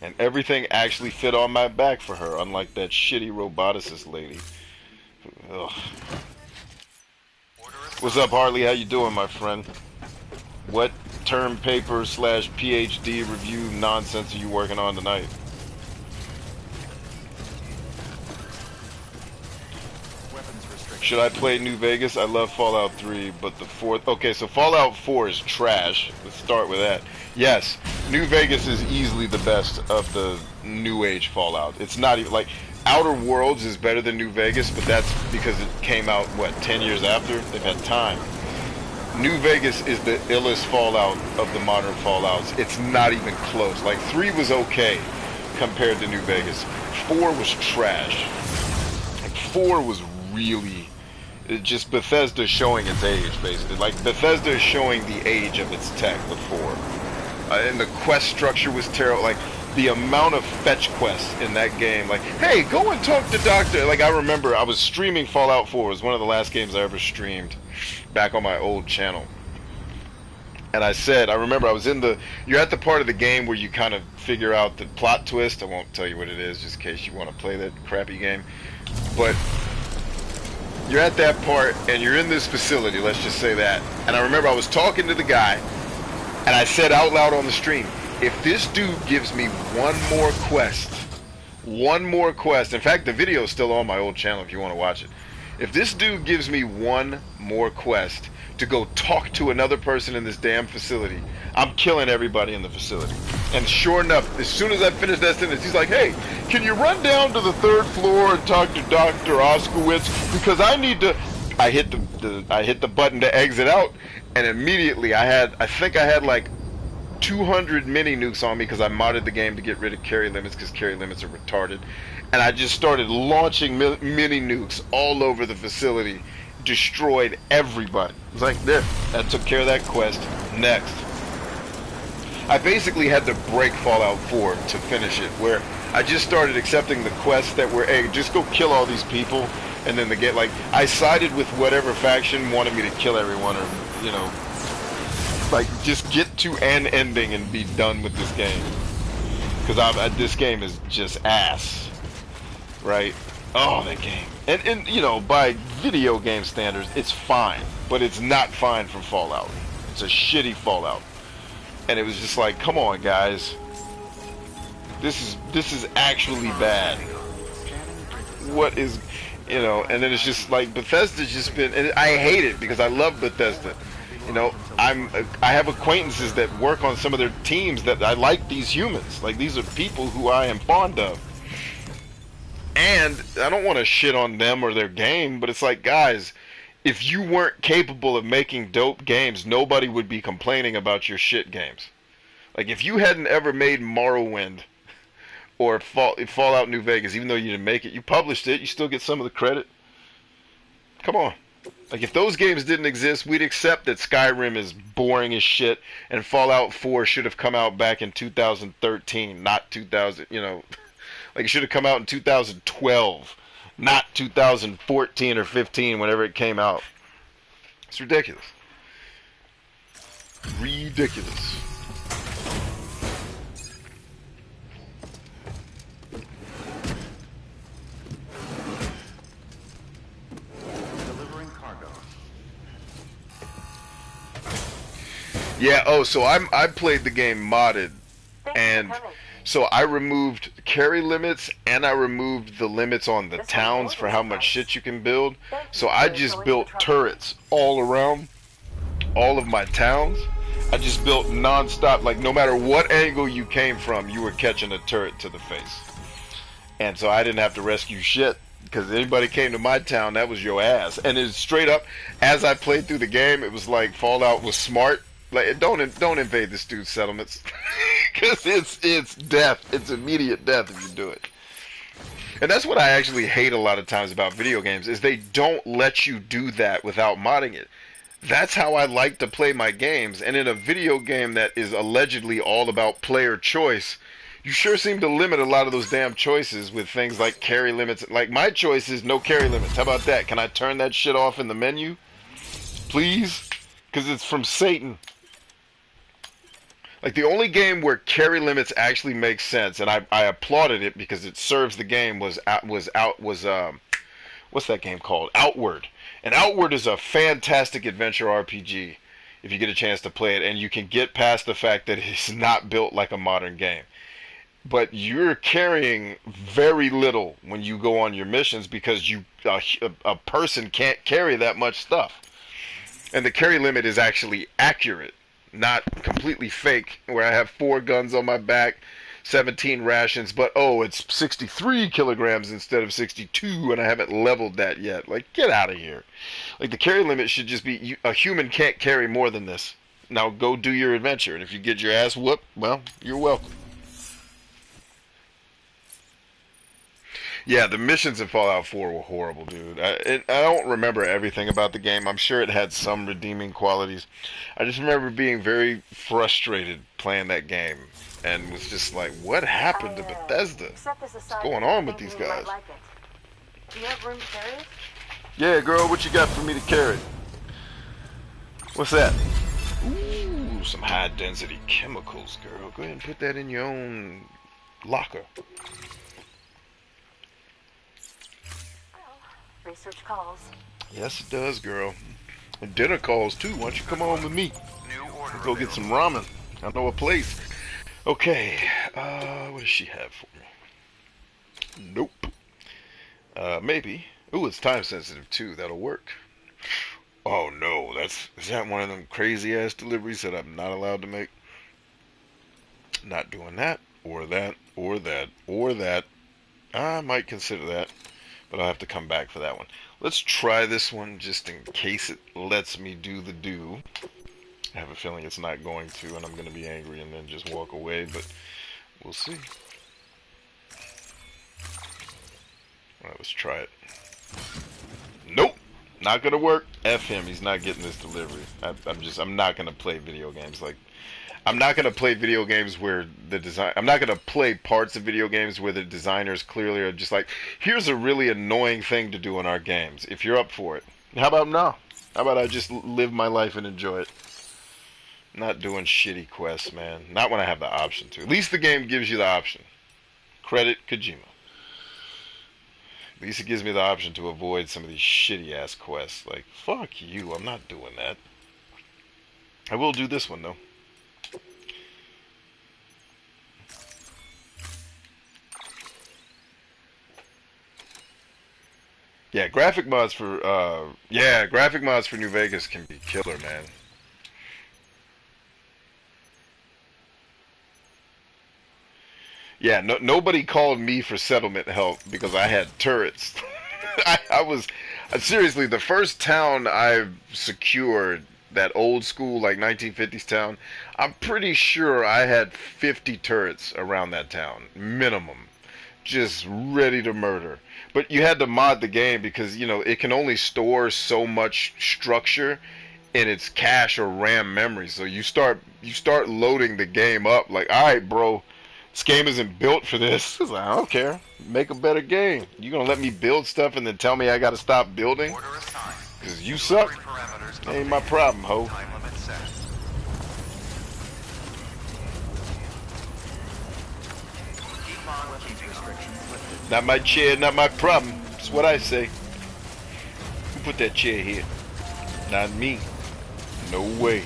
and everything actually fit on my back for her, unlike that shitty roboticist lady. Ugh. What's up, Harley? How you doing, my friend? What term paper / PhD review nonsense are you working on tonight? Should I play New Vegas? I love Fallout 3, but the fourth... Okay, so Fallout 4 is trash. Let's start with that. Yes, New Vegas is easily the best of the New Age Fallout. It's not even... Like, Outer Worlds is better than New Vegas, but that's because it came out, what, 10 years after? They've had time. New Vegas is the illest Fallout of the modern Fallouts. It's not even close. Like, 3 was okay compared to New Vegas. 4 was trash. Like, 4 was really... just Bethesda showing its age, basically. Like, Bethesda is showing the age of its tech with 4. And the quest structure was terrible. Like, the amount of fetch quests in that game. Like, hey, go and talk to Doctor... Like, I remember I was streaming Fallout 4. It was one of the last games I ever streamed back on my old channel. And I remember I was in the... You're at the part of the game where you kind of figure out the plot twist. I won't tell you what it is, just in case you want to play that crappy game. But... you're at that part, and you're in this facility, let's just say that. And I remember I was talking to the guy, and I said out loud on the stream, if this dude gives me one more quest, in fact, the video is still on my old channel if you want to watch it. If this dude gives me one more quest to go talk to another person in this damn facility, I'm killing everybody in the facility. And sure enough, as soon as I finished that sentence, he's like, hey, can you run down to the 3rd floor and talk to Dr. Oskowitz? Because I need to... I hit the button to exit out, and immediately I think I had like 200 mini nukes on me because I modded the game to get rid of carry limits because carry limits are retarded. And I just started launching mini nukes all over the facility. Destroyed everybody. It was like, there, that took care of that quest. Next. I basically had to break Fallout 4 to finish it, where I just started accepting the quests that were, hey, just go kill all these people, and then they get, like, I sided with whatever faction wanted me to kill everyone, or, you know, like, just get to an ending and be done with this game. Because this game is just ass. Right? Oh, that game. And, you know, by video game standards, it's fine. But it's not fine for Fallout. It's a shitty Fallout. And it was just like, come on, guys. This is actually bad. What is, you know, and then it's just like, Bethesda's just been, and I hate it because I love Bethesda. You know, I have acquaintances that work on some of their teams that I like these humans. Like, these are people who I am fond of. And I don't want to shit on them or their game, but it's like, guys, if you weren't capable of making dope games, nobody would be complaining about your shit games. Like, if you hadn't ever made Morrowind or Fallout New Vegas, even though you didn't make it, you published it, you still get some of the credit. Come on. Like, if those games didn't exist, we'd accept that Skyrim is boring as shit and Fallout 4 should have come out back in 2013, not 2000, you know. Like, it should have come out in 2012, not 2014 or 15, whenever it came out. It's ridiculous. Ridiculous. Yeah, oh, so I played the game modded, and so I removed carry limits, and I removed the limits on the towns for how much shit you can build. So I just built turrets all around all of my towns. I just built non-stop, like, no matter what angle you came from, you were catching a turret to the face. And so I didn't have to rescue shit, because anybody came to my town, that was your ass. And it's straight up, as I played through the game, it was like Fallout was smart. Like, don't invade this dude's settlements, because it's death. It's immediate death if you do it. And that's what I actually hate a lot of times about video games, is they don't let you do that without modding it. That's how I like to play my games. And in a video game that is allegedly all about player choice, you sure seem to limit a lot of those damn choices with things like carry limits. Like, my choice is no carry limits. How about that? Can I turn that shit off in the menu? Please? Because it's from Satan. Like, the only game where carry limits actually make sense, and I applauded it because it serves the game, was what's that game called? Outward. And Outward is a fantastic adventure RPG if you get a chance to play it, and you can get past the fact that it's not built like a modern game. but you're carrying very little when you go on your missions because a person can't carry that much stuff. And the carry limit is actually accurate, not completely fake, where I have 4 guns on my back, 17 rations, but oh, it's 63 kilograms instead of 62, and I haven't leveled that yet. Like, get out of here. Like, the carry limit should just be, a human can't carry more than this. Now go do your adventure, and if you get your ass whooped, well, you're welcome. Yeah, the missions in Fallout 4 were horrible, dude. I don't remember everything about the game. I'm sure it had some redeeming qualities. I just remember being very frustrated playing that game and was just like, what happened to Bethesda? What's going on with these guys? Like do you have room to carry it? Yeah, girl, what you got for me to carry? What's that? Ooh, some high-density chemicals, girl. Go ahead and put that in your own locker. Research calls. Yes, it does, girl. And dinner calls, too. Why don't you come on with me? We'll go get some ramen. I know a place. Okay. What does she have for me? Nope. Maybe. Ooh, it's time sensitive, too. That'll work. Oh, no. Is that one of them crazy-ass deliveries that I'm not allowed to make? Not doing that, or that, or that, or that. I might consider that. But I'll have to come back for that one. Let's try this one just in case it lets me do the do. I have a feeling it's not going to, and I'm going to be angry and then just walk away, but we'll see. Alright, let's try it. Nope! Not going to work. F him, he's not getting this delivery. I'm not going to play video games like... I'm not going to play video games where I'm not going to play parts of video games where the designers clearly are just like, here's a really annoying thing to do in our games, if you're up for it. How about no? How about I just live my life and enjoy it? I'm not doing shitty quests, man. Not when I have the option to. At least the game gives you the option. Credit Kojima. At least it gives me the option to avoid some of these shitty-ass quests. Like, fuck you, I'm not doing that. I will do this one, though. Yeah, graphic mods for New Vegas can be killer, man. Yeah, nobody called me for settlement help because I had turrets. I was seriously, the first town I secured, that old school like 1950s town, I'm pretty sure I had 50 turrets around that town, minimum, just ready to murder. But you had to mod the game because, you know, it can only store so much structure in its cache or RAM memory. So you start loading the game up like, all right, bro, this game isn't built for this. It's like, I don't care. Make a better game. You gonna let me build stuff and then tell me I gotta stop building? Because you suck? Ain't my problem, ho. Not my chair, not my problem. That's what I say. Who put that chair here? Not me. No way.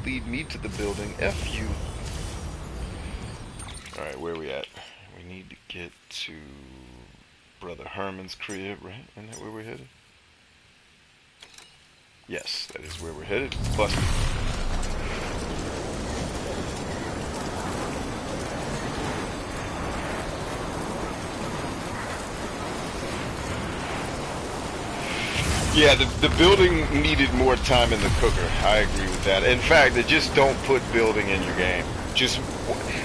Lead me to the building. F you. Alright, where are we at? We need to get to Brother Herman's crib, right? Isn't that where we're headed? Yes, that is where we're headed. Bust me. Yeah, the building needed more time in the cooker. I agree with that. In fact, they just don't put building in your game. Just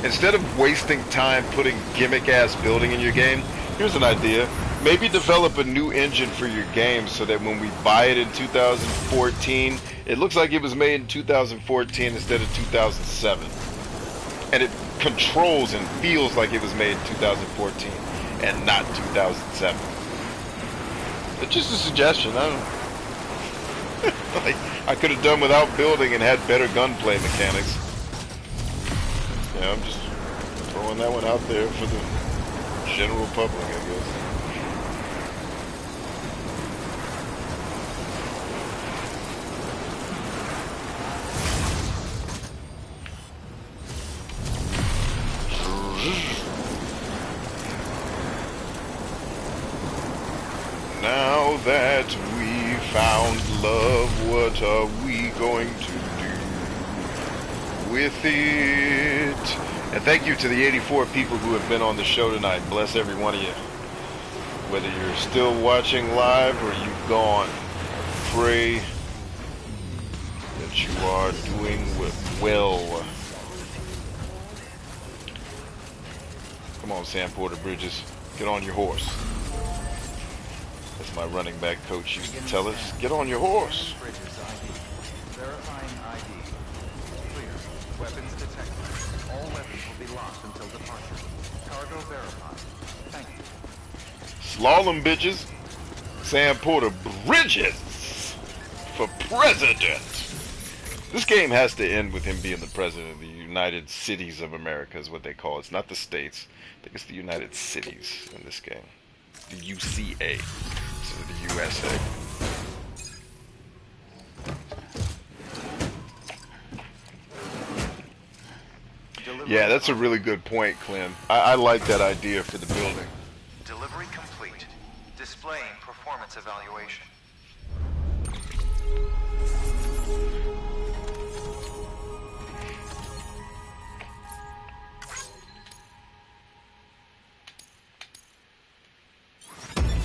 instead of wasting time putting gimmick-ass building in your game, here's an idea. Maybe develop a new engine for your game so that when we buy it in 2014, it looks like it was made in 2014 instead of 2007. And it controls and feels like it was made in 2014 and not 2007. It's just a suggestion. I don't like, I could have done without building and had better gunplay mechanics. Yeah, I'm just throwing that one out there for the general public, I guess. Now that we found love, what are we going to do with it? And thank you to the 84 people who have been on the show tonight. Bless every one of you. Whether you're still watching live or you've gone, I pray that you are doing well. Come on, Sam Porter Bridges. Get on your horse. As my running back coach used to tell us, get on your horse. Bridges ID. Verifying ID. Clear. Weapons detected. All weapons will be locked until departure. Cargo verified. Thank you. Slalom bitches. Sam Porter Bridges for president. This game has to end with him being the president of the United Cities of America is what they call it. It's not the states. I think it's the United Cities in this game. The UCA. So the USA. Yeah, that's a really good point, Clem. I like that idea for the building. Delivery complete. Displaying performance evaluation.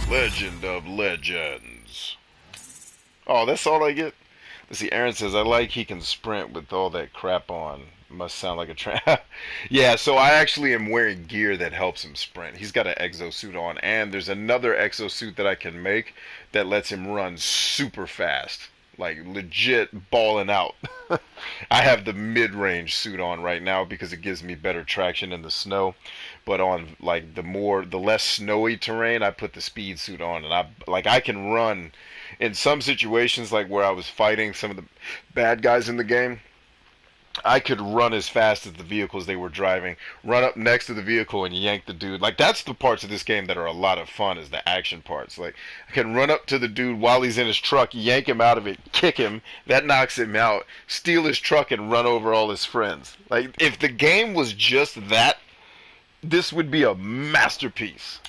Legend of Legends. Oh, that's all I get? Let's see, Aaron says, I like he can sprint with all that crap on. Must sound like a trap. Yeah, so I actually am wearing gear that helps him sprint. He's got an exosuit on, and there's another exosuit that I can make that lets him run super fast. Like, legit balling out. I have the mid-range suit on right now because it gives me better traction in the snow. But on, like, the less snowy terrain, I put the speed suit on. And I can run in some situations, like where I was fighting some of the bad guys in the game. I could run as fast as the vehicles they were driving, run up next to the vehicle and yank the dude. Like, that's the parts of this game that are a lot of fun, is the action parts. Like, I can run up to the dude while he's in his truck, yank him out of it, kick him, that knocks him out, steal his truck and run over all his friends. Like, if the game was just that, this would be a masterpiece.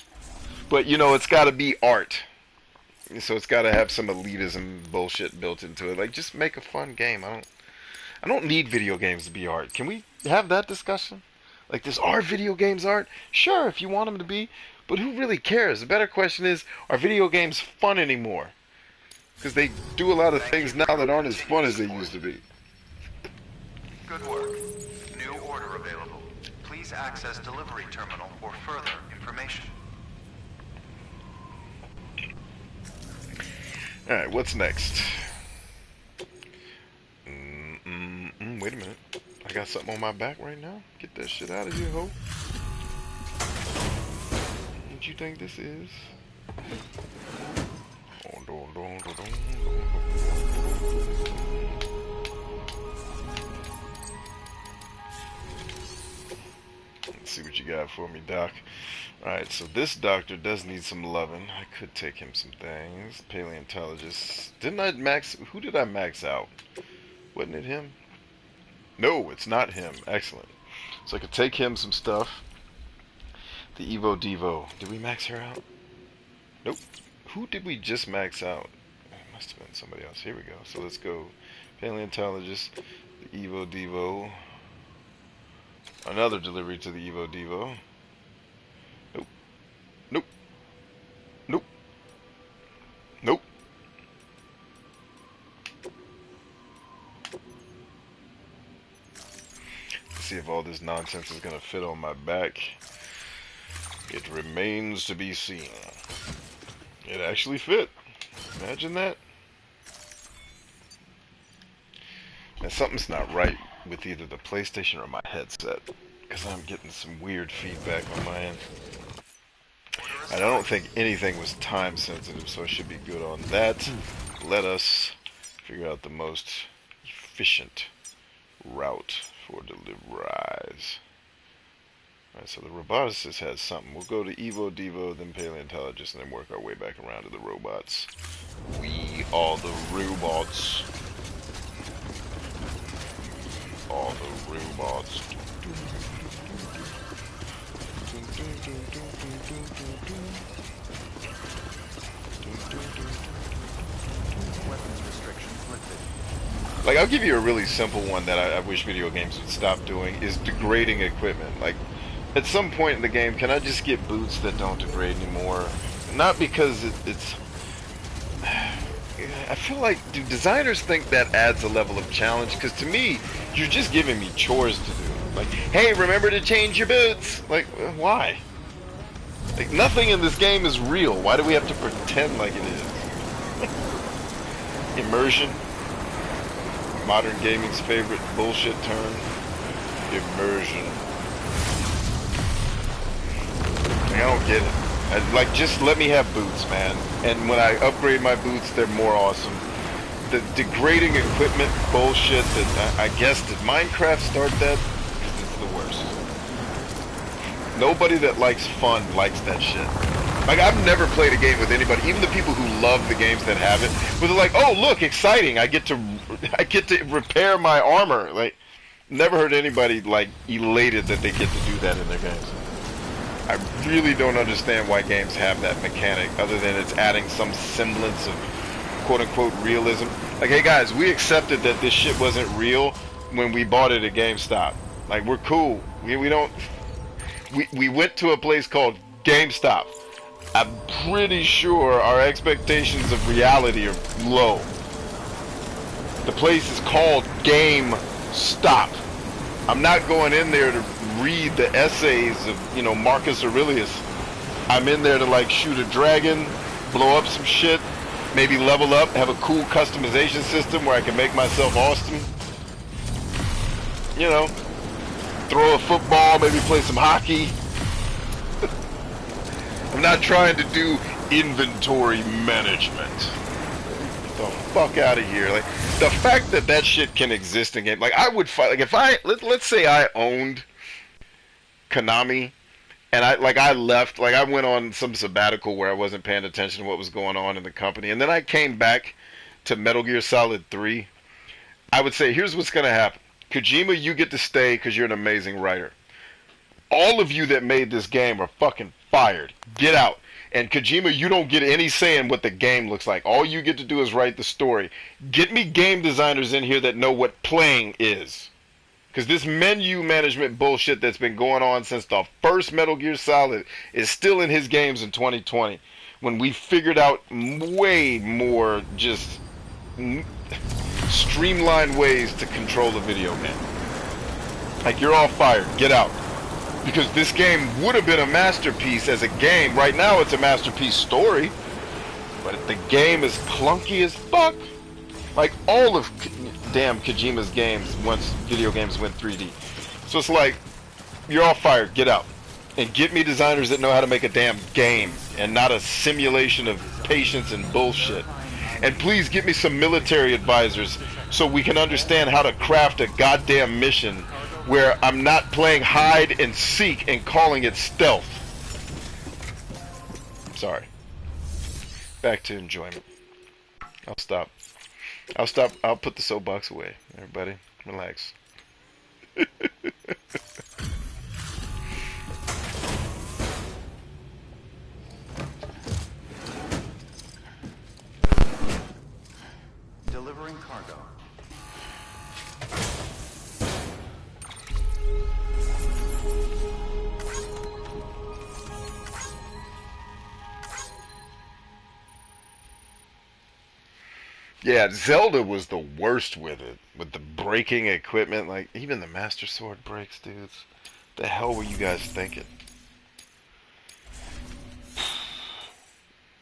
But, you know, it's got to be art. So it's got to have some elitism bullshit built into it. Like, just make a fun game. I don't need video games to be art. Can we have that discussion? Like, are video games art? Sure, if you want them to be. But who really cares? The better question is, are video games fun anymore? Because they do a lot of things now that aren't as fun as they used to be. Good work. New order available. Please access delivery terminal for further information. Alright, what's next? Wait a minute. I got something on my back right now? Get that shit out of here, ho. What you think this is? Let's see what you got for me, Doc. Alright, so this doctor does need some loving. I could take him some things. Paleontologist. Who did I max out? Wasn't it him? No, it's not him. Excellent. So I could take him some stuff. The Evo Devo. Did we max her out? Nope. Who did we just max out? It must have been somebody else. Here we go. So let's go. Paleontologist. The Evo Devo. Another delivery to the Evo Devo. Nope. Nope. Nope. Nope. See if all this nonsense is gonna fit on my back. It remains to be seen. It actually fit. Imagine that. And something's not right with either the PlayStation or my headset, because I'm getting some weird feedback on my end. And I don't think anything was time sensitive, so I should be good on that. Let us figure out the most efficient route for deliveries. Alright, so the roboticist has something. We'll go to Evo, Devo, then Paleontologist, and then work our way back around to the robots. We are the robots. All the robots. Weapons restrictions lifted. Like, I'll give you a really simple one that I wish video games would stop doing, is degrading equipment. Like, at some point in the game, can I just get boots that don't degrade anymore? Not because it's... I feel like, do designers think that adds a level of challenge? Because to me, you're just giving me chores to do. Like, hey, remember to change your boots! Like, why? Like, nothing in this game is real. Why do we have to pretend like it is? Immersion. Modern gaming's favorite bullshit term. Immersion. Like, I don't get it. Like, just let me have boots, man. And when I upgrade my boots, they're more awesome. The degrading equipment bullshit that I guess, did Minecraft start that? Because it's the worst. Nobody that likes fun likes that shit. Like, I've never played a game with anybody, even the people who love the games that have it, where they're like, oh, look, exciting, I get to repair my armor. Like, never heard anybody, like, elated that they get to do that in their games. I really don't understand why games have that mechanic, other than it's adding some semblance of quote-unquote realism. Like, hey guys, we accepted that this shit wasn't real when we bought it at GameStop. Like, we're cool. We went to a place called GameStop. I'm pretty sure our expectations of reality are low. The place is called GameStop. I'm not going in there to read the essays of, you know, Marcus Aurelius. I'm in there to, like, shoot a dragon, blow up some shit, maybe level up, have a cool customization system where I can make myself awesome. You know, throw a football, maybe play some hockey. I'm not trying to do inventory management. Get the fuck out of here. Like, the fact that that shit can exist in game, like, I would fight, like, if let's say I owned Konami, and I left, like, I went on some sabbatical where I wasn't paying attention to what was going on in the company, and then I came back to Metal Gear Solid 3, I would say, here's what's gonna happen. Kojima, you get to stay because you're an amazing writer. All of you that made this game are fucking fired. Get out. And Kojima, you don't get any say in what the game looks like. All you get to do is write the story. Get me game designers in here that know what playing is. Because this menu management bullshit that's been going on since the first Metal Gear Solid is still in his games in 2020. When we figured out way more just streamlined ways to control a video game. Like, you're all fired. Get out. Because this game would have been a masterpiece as a game. Right now it's a masterpiece story. But the game is clunky as fuck. Like all of damn Kojima's games once video games went 3D. So it's like, you're all fired. Get out. And get me designers that know how to make a damn game. And not a simulation of patience and bullshit. And please get me some military advisors so we can understand how to craft a goddamn mission where I'm not playing hide and seek and calling it stealth. Sorry. Back to enjoyment. I'll stop. I'll put the soapbox away. Everybody, relax. Delivering cargo. Yeah, Zelda was the worst with it. With the breaking equipment. Like, even the Master Sword breaks, dudes. The hell were you guys thinking?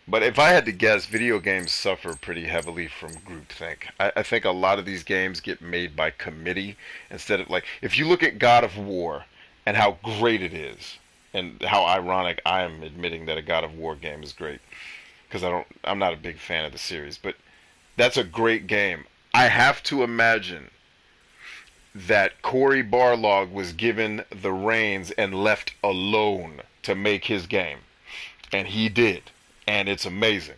But if I had to guess, video games suffer pretty heavily from groupthink. I think a lot of these games get made by committee instead of, like, if you look at God of War and how great it is, and how ironic I am admitting that a God of War game is great, because I'm not a big fan of the series, but that's a great game. I have to imagine that Cory Barlog was given the reins and left alone to make his game. And he did. And it's amazing.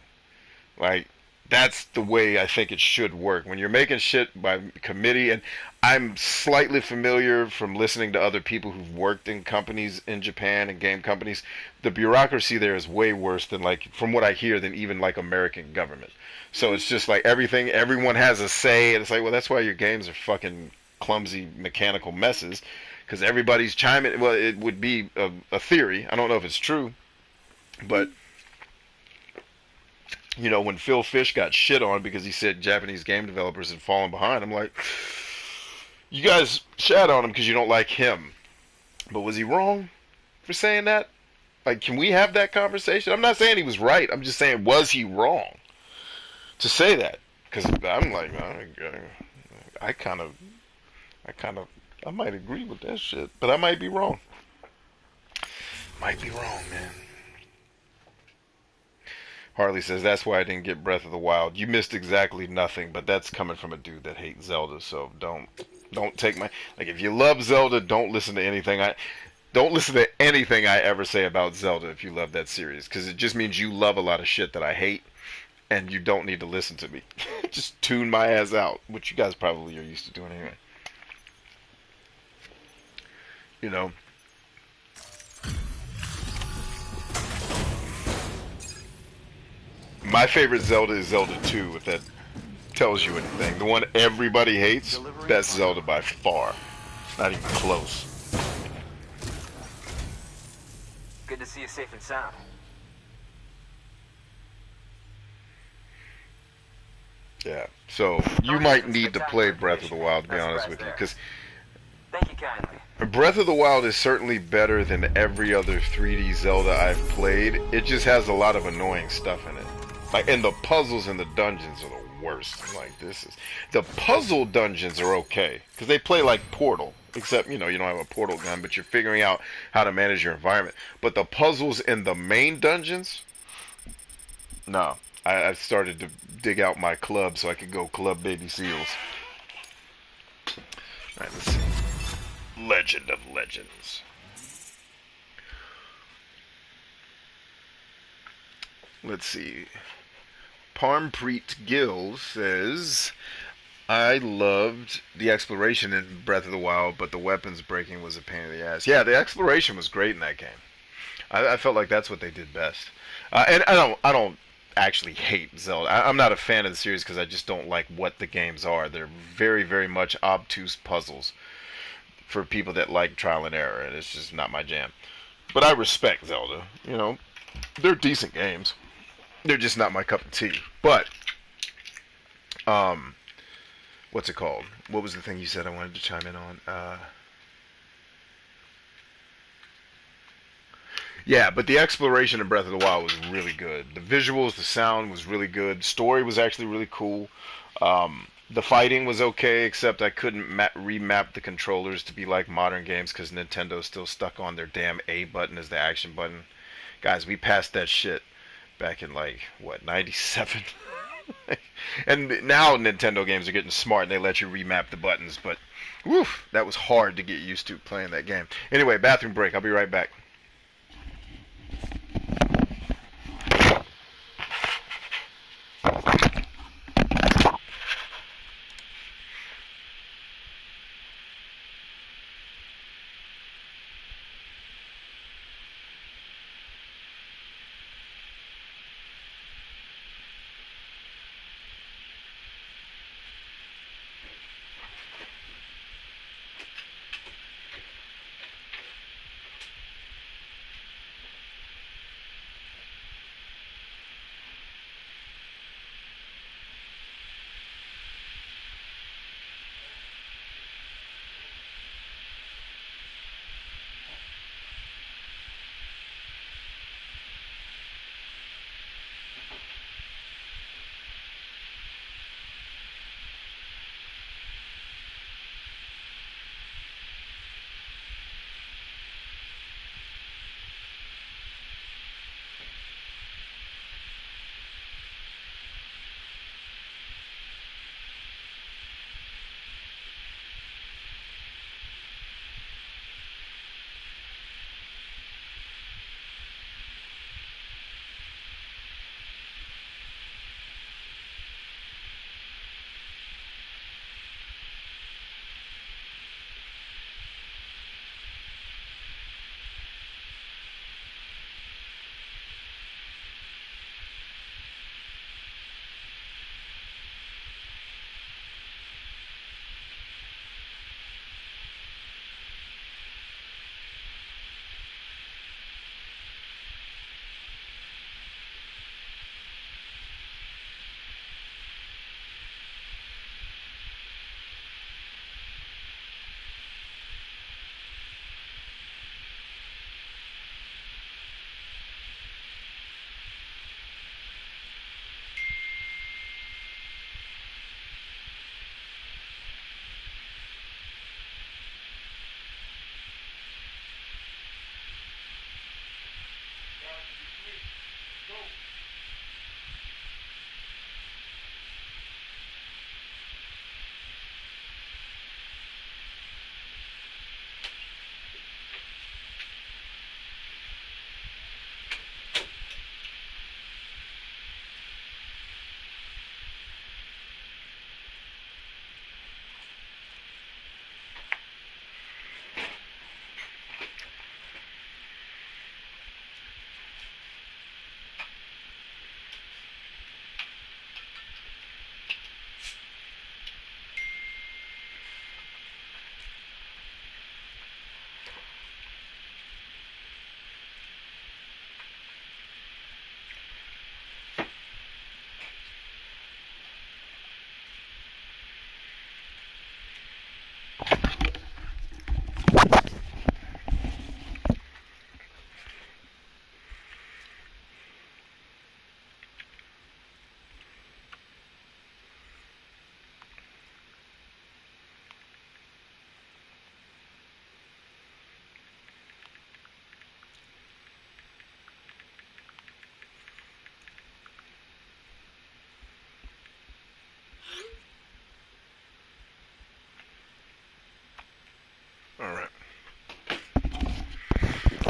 Like, That's the way I think it should work. When you're making shit by committee, and I'm slightly familiar from listening to other people who've worked in companies in Japan and game companies, the bureaucracy there is way worse than, like, from what I hear, than even like American government. So it's just like everything, everyone has a say, and it's like, well, that's why your games are fucking clumsy mechanical messes, because everybody's chiming. Well, it would be a theory. I don't know if it's true, but you know, when Phil Fish got shit on because he said Japanese game developers had fallen behind, I'm like, you guys shat on him because you don't like him. But was he wrong for saying that? Like, can we have that conversation? I'm not saying he was right. I'm just saying, was he wrong to say that? Because I'm like, I kind of, I might agree with that shit, but I might be wrong. Might be wrong, man. Harley says, that's why I didn't get Breath of the Wild. You missed exactly nothing, but that's coming from a dude that hates Zelda, so don't take my, like, if you love Zelda, don't listen to anything I ever say about Zelda if you love that series, because it just means you love a lot of shit that I hate, and you don't need to listen to me. Just tune my ass out, which you guys probably are used to doing anyway. You know? My favorite Zelda is Zelda 2, if that tells you anything. The one everybody hates, best Zelda by far. Not even close. Good to see you safe and sound. Yeah, so you might need to play Breath of the Wild, to be honest with you, because Thank you kindly. Breath of the Wild is certainly better than every other 3D Zelda I've played. It just has a lot of annoying stuff in it. Like, and the puzzles in the dungeons are the worst. I'm like, this is... The puzzle dungeons are okay, because they play like Portal. Except, you know, you don't have a portal gun, but you're figuring out how to manage your environment. But the puzzles in the main dungeons? No. I've started to dig out my club so I could go club Baby Seals. Alright, let's see. Legend of Legends. Let's see. Parmpreet Gill says, I loved the exploration in Breath of the Wild, but the weapons breaking was a pain in the ass. Yeah, the exploration was great in that game. I felt like that's what they did best. And I don't actually hate Zelda. I'm not a fan of the series because I just don't like what the games are. They're very, very much obtuse puzzles for people that like trial and error, and it's just not my jam. But I respect Zelda. You know, they're decent games. They're just not my cup of tea. But, what's it called? What was the thing you said I wanted to chime in on? Yeah, but the exploration of Breath of the Wild was really good. The visuals, the sound was really good. Story was actually really cool. The fighting was okay, except I couldn't remap the controllers to be like modern games because Nintendo's still stuck on their damn A button as the action button. Guys, we passed that shit back in, like, what, 97? And now Nintendo games are getting smart and they let you remap the buttons, but woof, that was hard to get used to playing that game. Anyway, bathroom break. I'll be right back.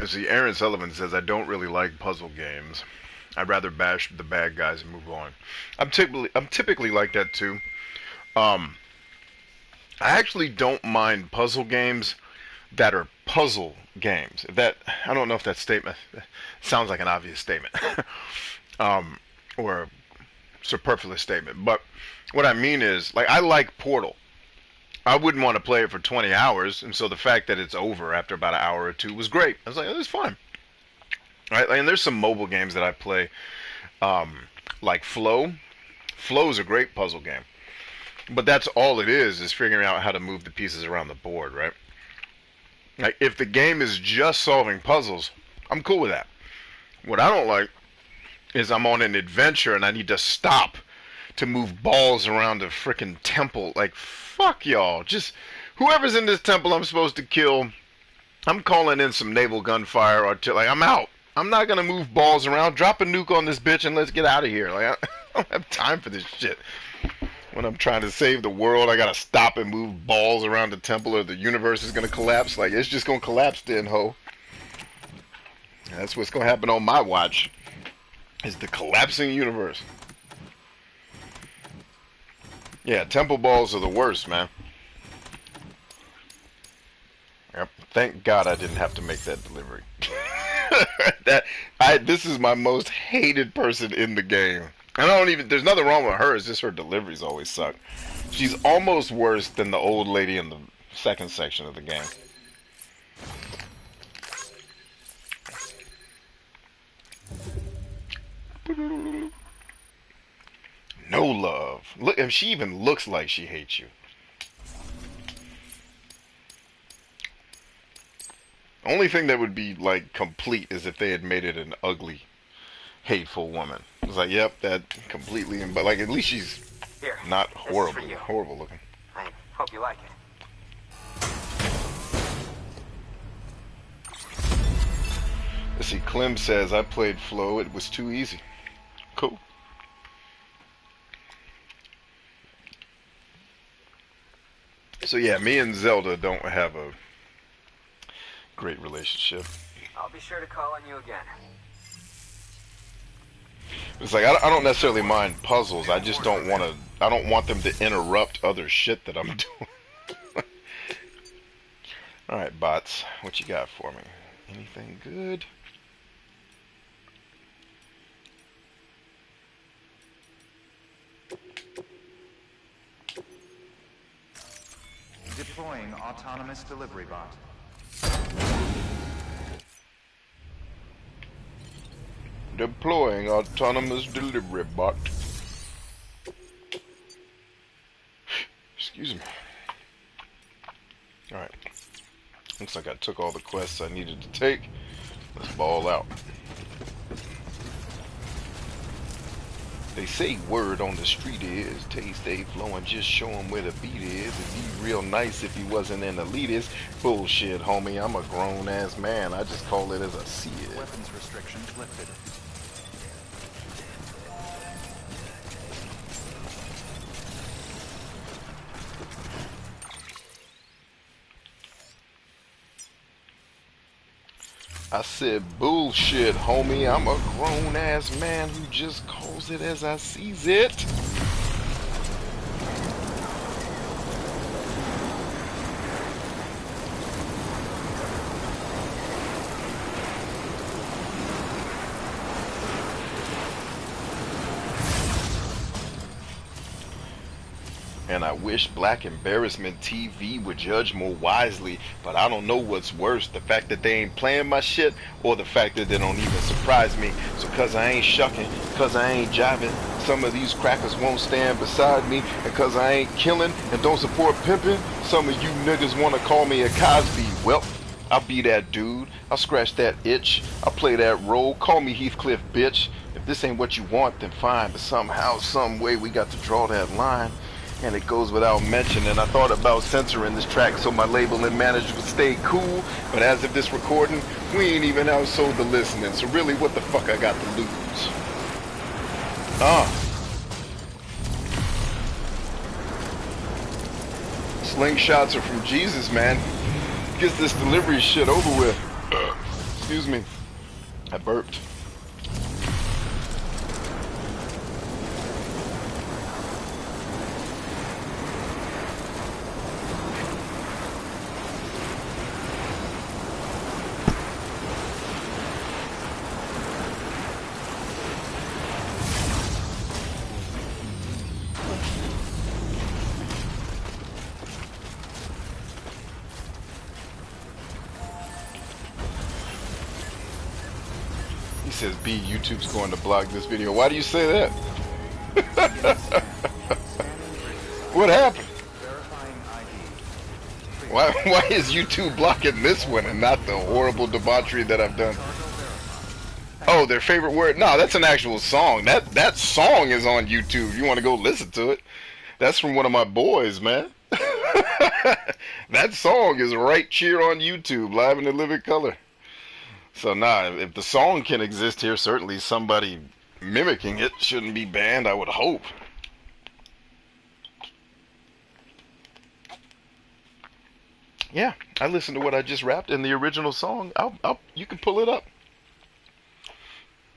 See, Aaron Sullivan says I don't really like puzzle games. I'd rather bash the bad guys and move on. I'm typically like that too. Um, I actually don't mind puzzle games that are puzzle games. That I don't know if that statement sounds like an obvious statement, or a superfluous statement. But what I mean is, like, I like Portal. I wouldn't want to play it for 20 hours, and so the fact that it's over after about an hour or two was great. I was like, oh, it's fun. Right? And there's some mobile games that I play, like Flow. Flow is a great puzzle game. But that's all it is figuring out how to move the pieces around the board, right? Like, if the game is just solving puzzles, I'm cool with that. What I don't like is I'm on an adventure and I need to stop to move balls around a freaking temple. Like, fuck y'all. Just, whoever's in this temple I'm supposed to kill, I'm calling in some naval gunfire or like, I'm out. I'm not gonna move balls around. Drop a nuke on this bitch and let's get out of here. Like, I don't have time for this shit. When I'm trying to save the world, I gotta stop and move balls around the temple or the universe is gonna collapse. Like, it's just gonna collapse then, ho. That's what's gonna happen on my watch. Is the collapsing universe. Yeah, temple balls are the worst, man. Yep. Thank God I didn't have to make that delivery. This is my most hated person in the game. I don't even, there's nothing wrong with her, it's just her deliveries always suck. She's almost worse than the old lady in the second section of the game. No love. Look, and she even looks like she hates you. Only thing that would be, like, complete is if they had made it an ugly, hateful woman. It's like, yep, that completely, but like, at least she's Here, not this is for horrible you. looking. I hope you like it. Let's see, Clem says, I played Flow, it was too easy. Cool. So yeah, me and Zelda don't have a great relationship. I'll be sure to call on you again. It's like, I don't necessarily mind puzzles, I just don't want to, I don't want them to interrupt other shit that I'm doing. Alright, bots, what you got for me? Anything good? Deploying autonomous delivery bot. Deploying autonomous delivery bot. Excuse me. Alright. Looks like I took all the quests I needed to take. Let's ball out. They say word on the street is Tay stay flowing, just show him where the beat is. It'd be real nice if he wasn't an elitist. Bullshit, homie, I'm a grown-ass man. I just call it as I see it. Weapons restrictions lifted. I said, bullshit, homie. I'm a grown-ass man who just calls it as I sees it. And I wish Black Embarrassment TV would judge more wisely, but I don't know what's worse, the fact that they ain't playing my shit, or the fact that they don't even surprise me. So cause I ain't shucking, cause I ain't jiving, some of these crackers won't stand beside me, and cause I ain't killing and don't support pimping, some of you niggas wanna call me a Cosby. Well, I'll be that dude, I'll scratch that itch, I'll play that role, call me Heathcliff, bitch. If this ain't what you want, then fine, but somehow, some way we got to draw that line. And it goes without mentioning, I thought about censoring this track so my label and manager would stay cool, but as of this recording, we ain't even outsold the listening, so really what the fuck I got to lose? Slingshots are from Jesus, man. Gets this delivery shit over with. Excuse me. I burped. He says, B, YouTube's going to block this video. Why do you say that? What happened? Verifying ID. Why is YouTube blocking this one and not the horrible debauchery that I've done? Cargo verified. Oh, their favorite word? No, that's an actual song. That song is on YouTube. You want to go listen to it? That's from one of my boys, man. That song is right here on YouTube, live in the living color. So nah, if the song can exist here, certainly somebody mimicking it shouldn't be banned, I would hope. Yeah, I listened to what I just rapped in the original song. You can pull it up.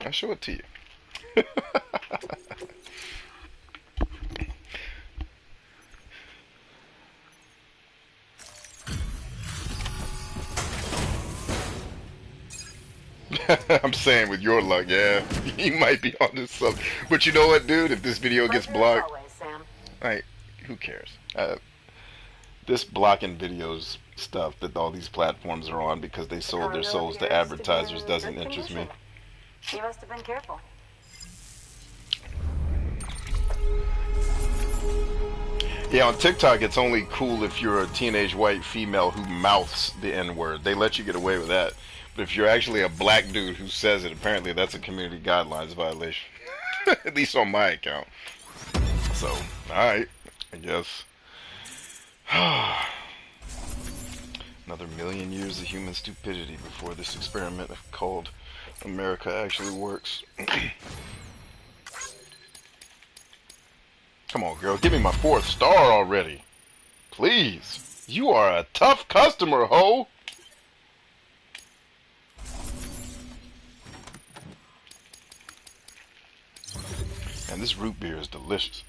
I'll show it to you. I'm saying with your luck, yeah, he might be on this sub. But you know what, dude? If this video gets blocked, right? Who cares? This blocking videos stuff that all these platforms are on because they sold their souls to advertisers doesn't interest me. You must have been careful. Yeah, on TikTok, it's only cool if you're a teenage white female who mouths the N-word. They let you get away with that. But if you're actually a black dude who says it, apparently that's a community guidelines violation. At least on my account. So, alright, I guess. Another million years of human stupidity before this experiment called America actually works. Come on, girl, give me my 4th star already. Please. You are a tough customer, ho. And this root beer is delicious.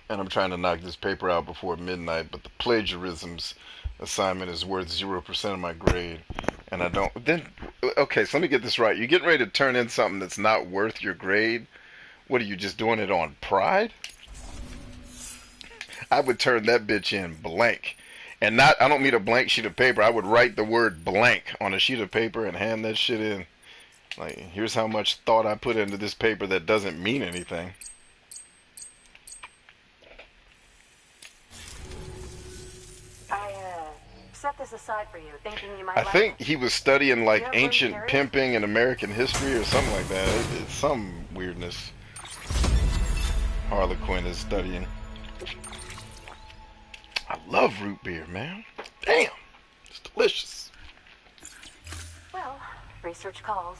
And I'm trying to knock this paper out before midnight, but the plagiarisms assignment is worth 0% of my grade. And I don't... Then, okay, so let me get this right. You're getting ready to turn in something that's not worth your grade? What, are you just doing it on pride? I would turn that bitch in blank. And not, I don't mean a blank sheet of paper. I would write the word blank on a sheet of paper and hand that shit in. Like, here's how much thought I put into this paper that doesn't mean anything. I set this aside for you, thinking you might I like think it. he was studying like You have ancient room, pimping in American history or something like that. It's some weirdness. Harlequin is studying. I love root beer, man. Damn, it's delicious. Well, research calls.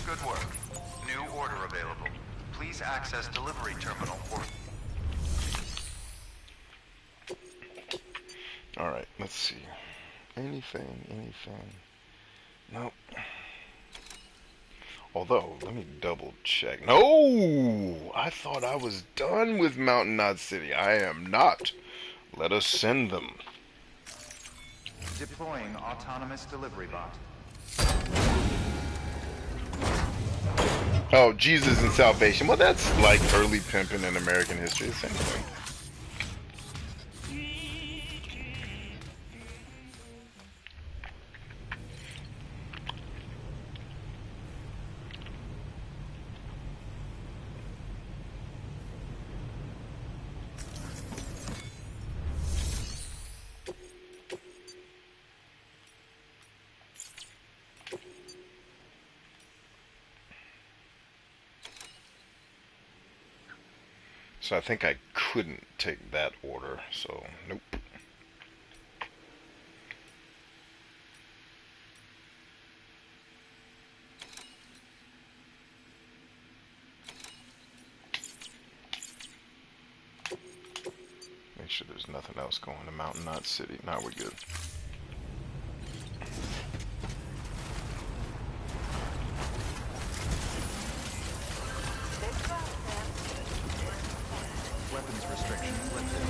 Good work. New order available. Please access delivery terminal for... Alright, let's see. Anything. Nope. Although, let me double check. No! I thought I was done with Mountain Knot City. I am not. Let us send them. Deploying autonomous delivery bot. Oh, Jesus and Salvation. Well, that's like early pimping in American history. Same thing. So I think I couldn't take that order, so nope. sure there's nothing else going to Mountain Knot City. Now we're good. Weapons restrictions lifted.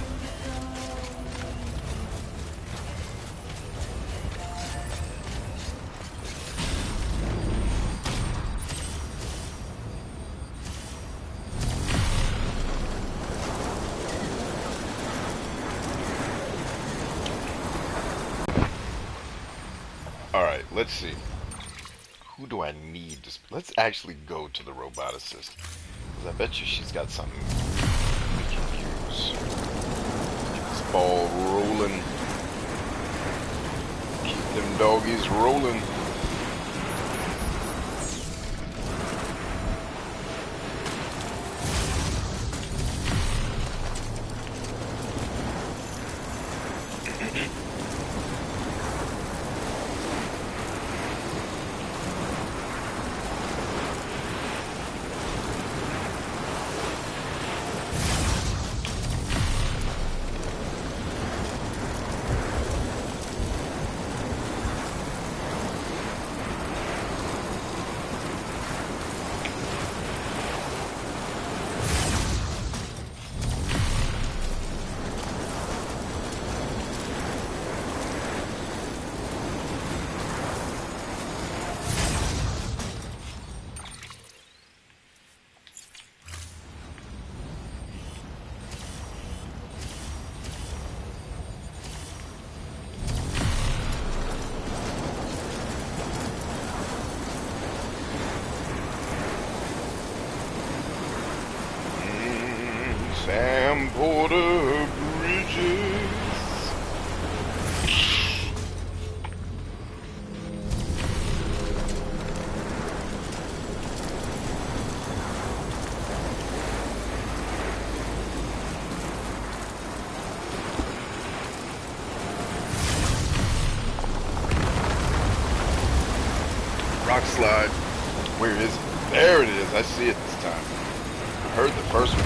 Alright, let's see. Who do I need to... Let's actually go to the roboticist. Because I bet you she's got something we can use. Get this ball rolling. Keep them doggies rolling. Sam Porter Bridges. Rock slide. Where is it? There it is. I see it this time. I heard the first one.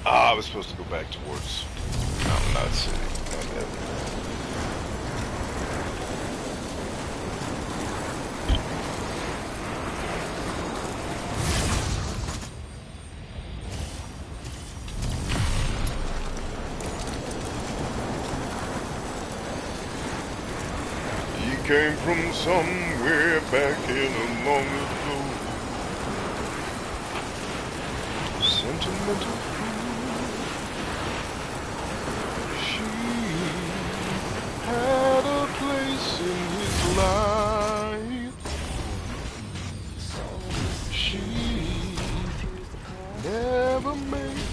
I was supposed to go back towards Mountain Knot City. He came from somewhere back in a long ago. Sentimental. Had a place in his life. She never made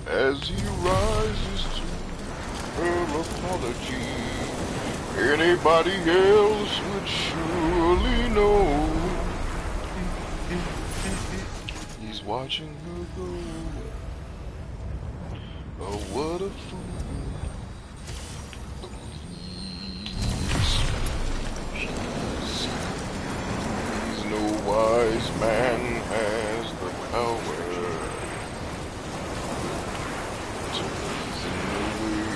as he rises to her apology. Anybody else would surely know. He's watching her go. Oh, what a fool. He's no wise man has the power to reason away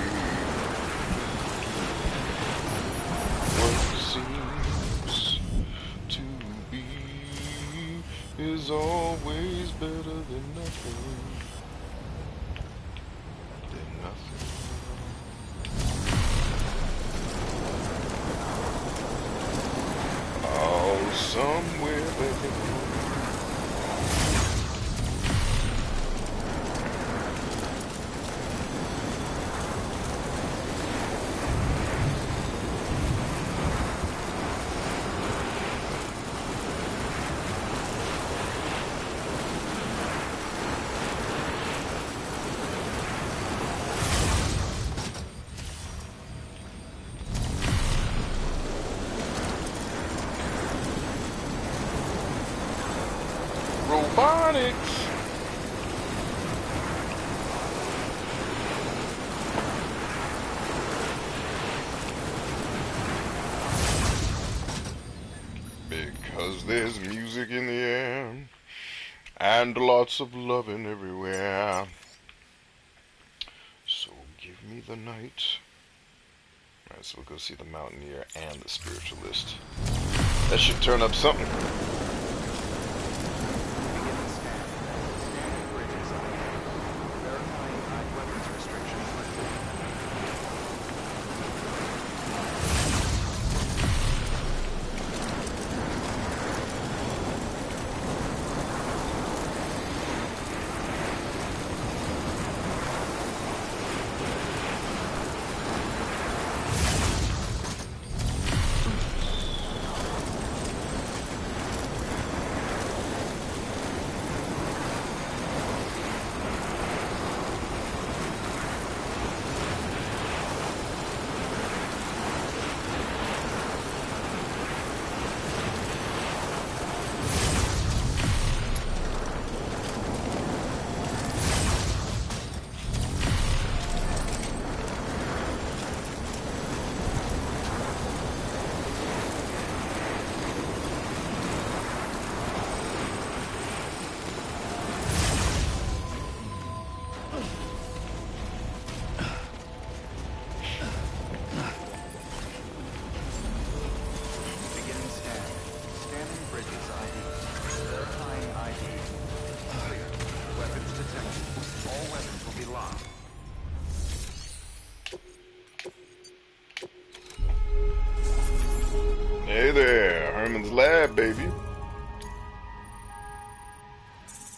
what seems to be is always better than nothing. Somewhere back. Robotics. Because there's music in the air and lots of loving everywhere. So give me the night. Alright, so we'll go see the Mountaineer and the Spiritualist. That should turn up something. Beginning scan. Scanning bridges. Verifying high weapons restrictions lifted. Beginning scan. Scanning bridges ID. Verifying ID. Clear. Weapons detected. All weapons will be locked. Hey there, Herman's Lab, baby.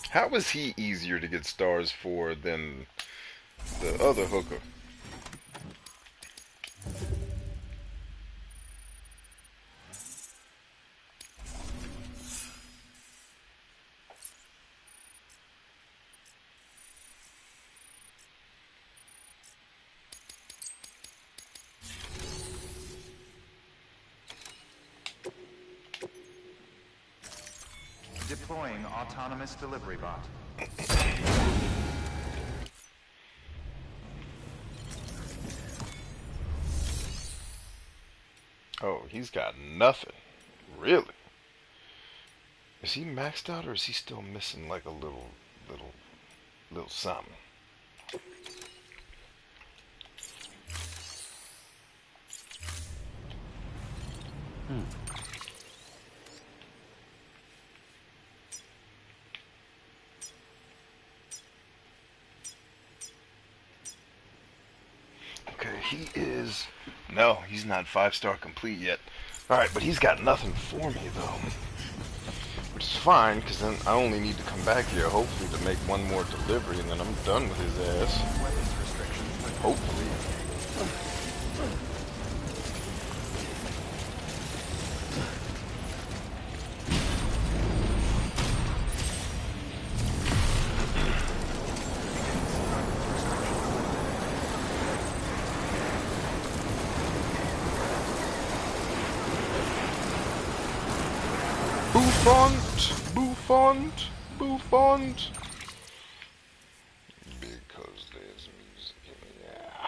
How is he easier to get stars for than the other hooker? Deploying autonomous delivery bot. Oh, he's got nothing. Really? Is he maxed out or is he still missing like a little something? Okay, he is... No, he's not 5-star complete yet. Alright, but he's got nothing for me, though. Which is fine, because then I only need to come back here, hopefully, to make one more delivery, and then I'm done with his ass. Weapons restrictions lifted. Hopefully. Buffont. Because there's music in the air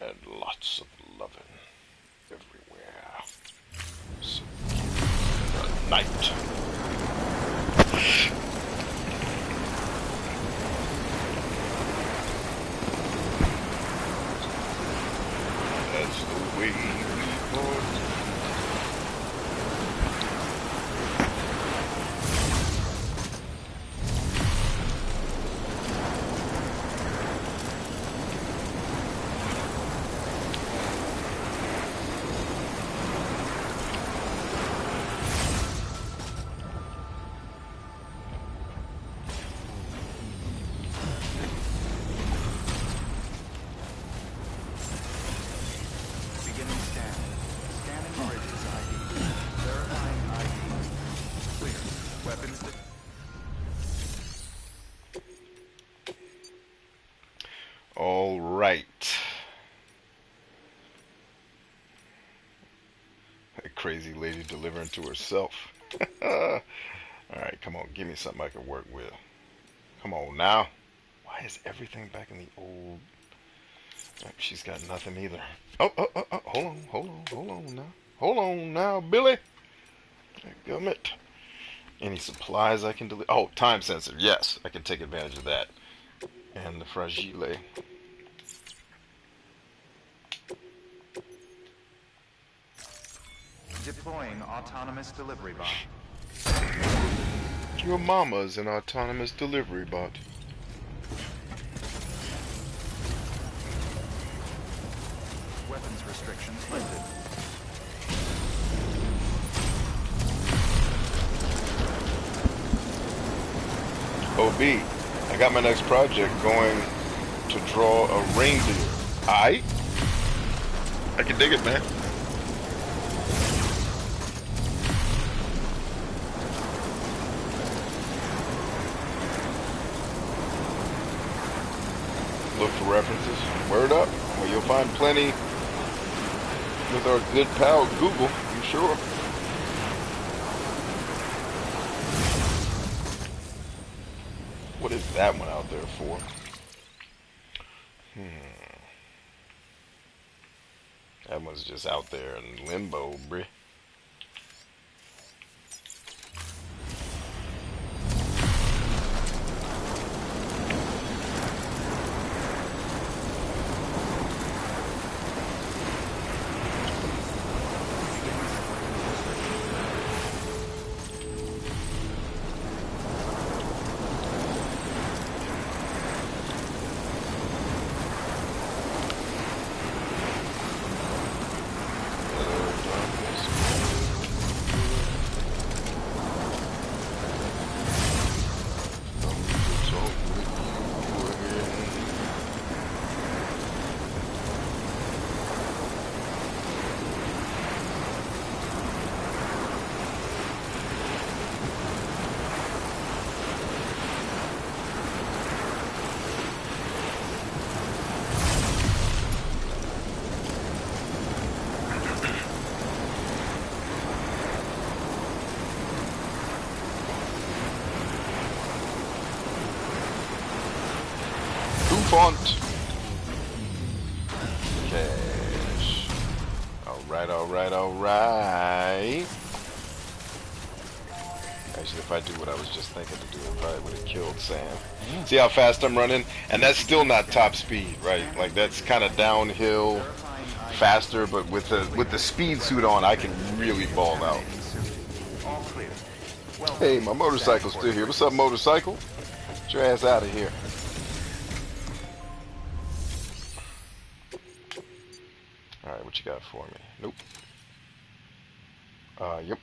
and lots of loving everywhere. So give the night. That's the way we go. All right. That crazy lady delivering to herself. Alright, come on, give me something I can work with. Come on now. Why is everything back in the old... Oh, she's got nothing either. Oh, hold on now. Hold on now, Billy. Gummit. Any supplies I can deliver? Oh, time sensor. Yes, I can take advantage of that. And the fragile. Deploying autonomous delivery bot. Your mama's an autonomous delivery bot. Weapons restrictions lifted. OB, I got my next project going to draw a reindeer. Aight? I can dig it, man. Look for references. Word up. Well, you'll find plenty with our good pal Google, I'm sure. What is that one out there for? That one's just out there in limbo, bruh. Font. Cash. Alright. Actually, if I do what I was just thinking to do, I probably would have killed Sam. See how fast I'm running? And that's still not top speed, right? Like, that's kind of downhill, faster, but with the speed suit on, I can really ball out. All clear. Hey, my motorcycle's still here. What's up, motorcycle? Get your ass out of here. Alright, what you got for me? Nope. Yep.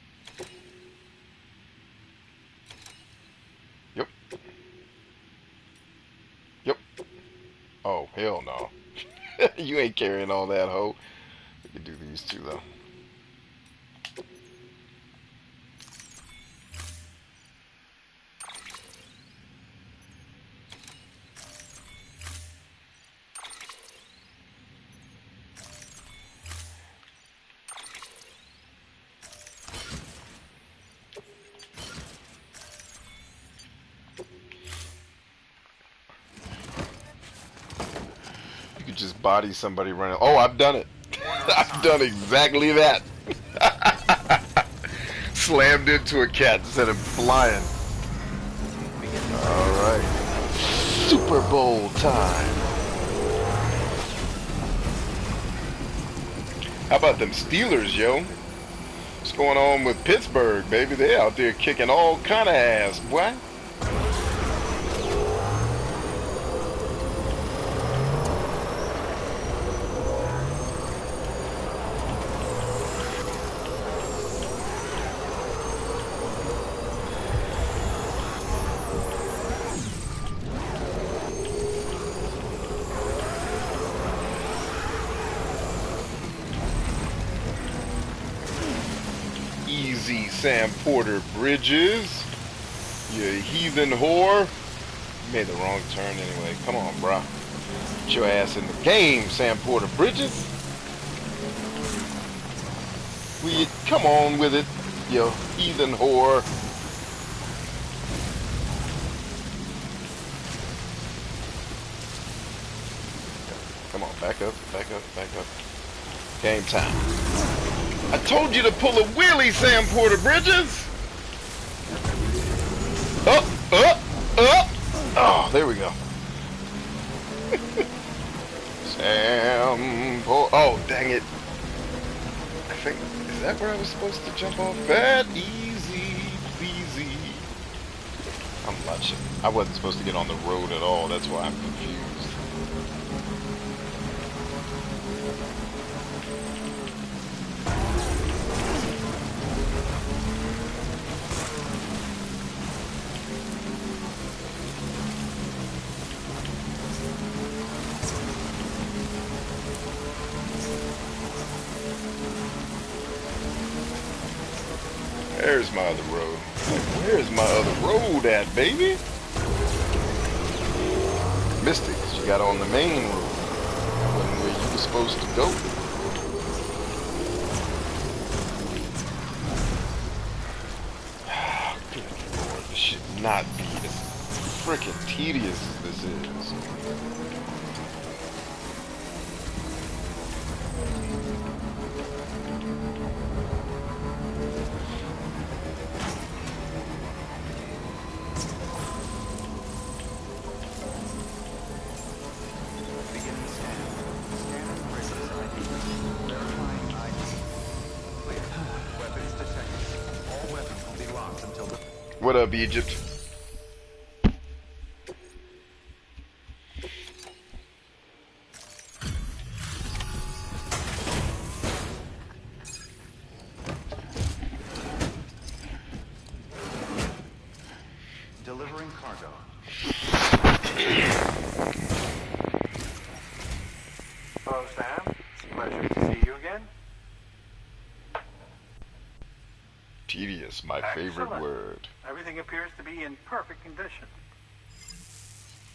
Yep. Oh, hell no. You ain't carrying all that, hoe. We can do these two, though. Just body somebody running. Oh, I've done it. I've done exactly that. Slammed into a cat instead of flying. Alright. Super Bowl time. How about them Steelers, yo? What's going on with Pittsburgh, baby? They out there kicking all kind of ass, boy. Sam Porter Bridges, you heathen whore. You made the wrong turn anyway. Come on, brah. Get your ass in the game, Sam Porter Bridges. Will you come on with it, you heathen whore. back up, back up, back up. Game time. I told you to pull a wheelie, Sam Porter Bridges! Up, up, up! Oh, there we go. Sam Porter. Oh, dang it. I think, is that where I was supposed to jump off? That easy peasy. I'm watching. I wasn't supposed to get on the road at all. That's why I'm confused. There's my other road. Where's my other road at, baby? Missed it, 'cause you got on the main road. That wasn't where you were supposed to go. Good Lord, this should not be as freaking tedious as this is. What up, Egypt? Delivering cargo. Hello, Sam. It's a pleasure to see you again. Tedious, my favorite word. Everything appears to be in perfect condition.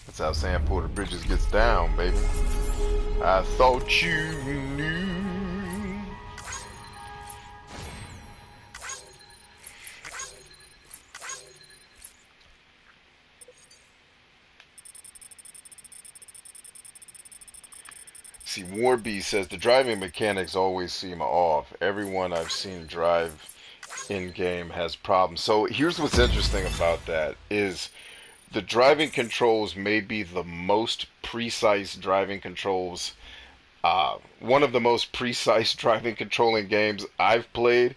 That's how Sam Porter Bridges gets down, baby. I thought you knew. See, Warby says the driving mechanics always seem off. Everyone I've seen drive in-game has problems. So here's what's interesting about that is the driving controls may be the most precise driving controls, one of the most precise driving controlling games I've played.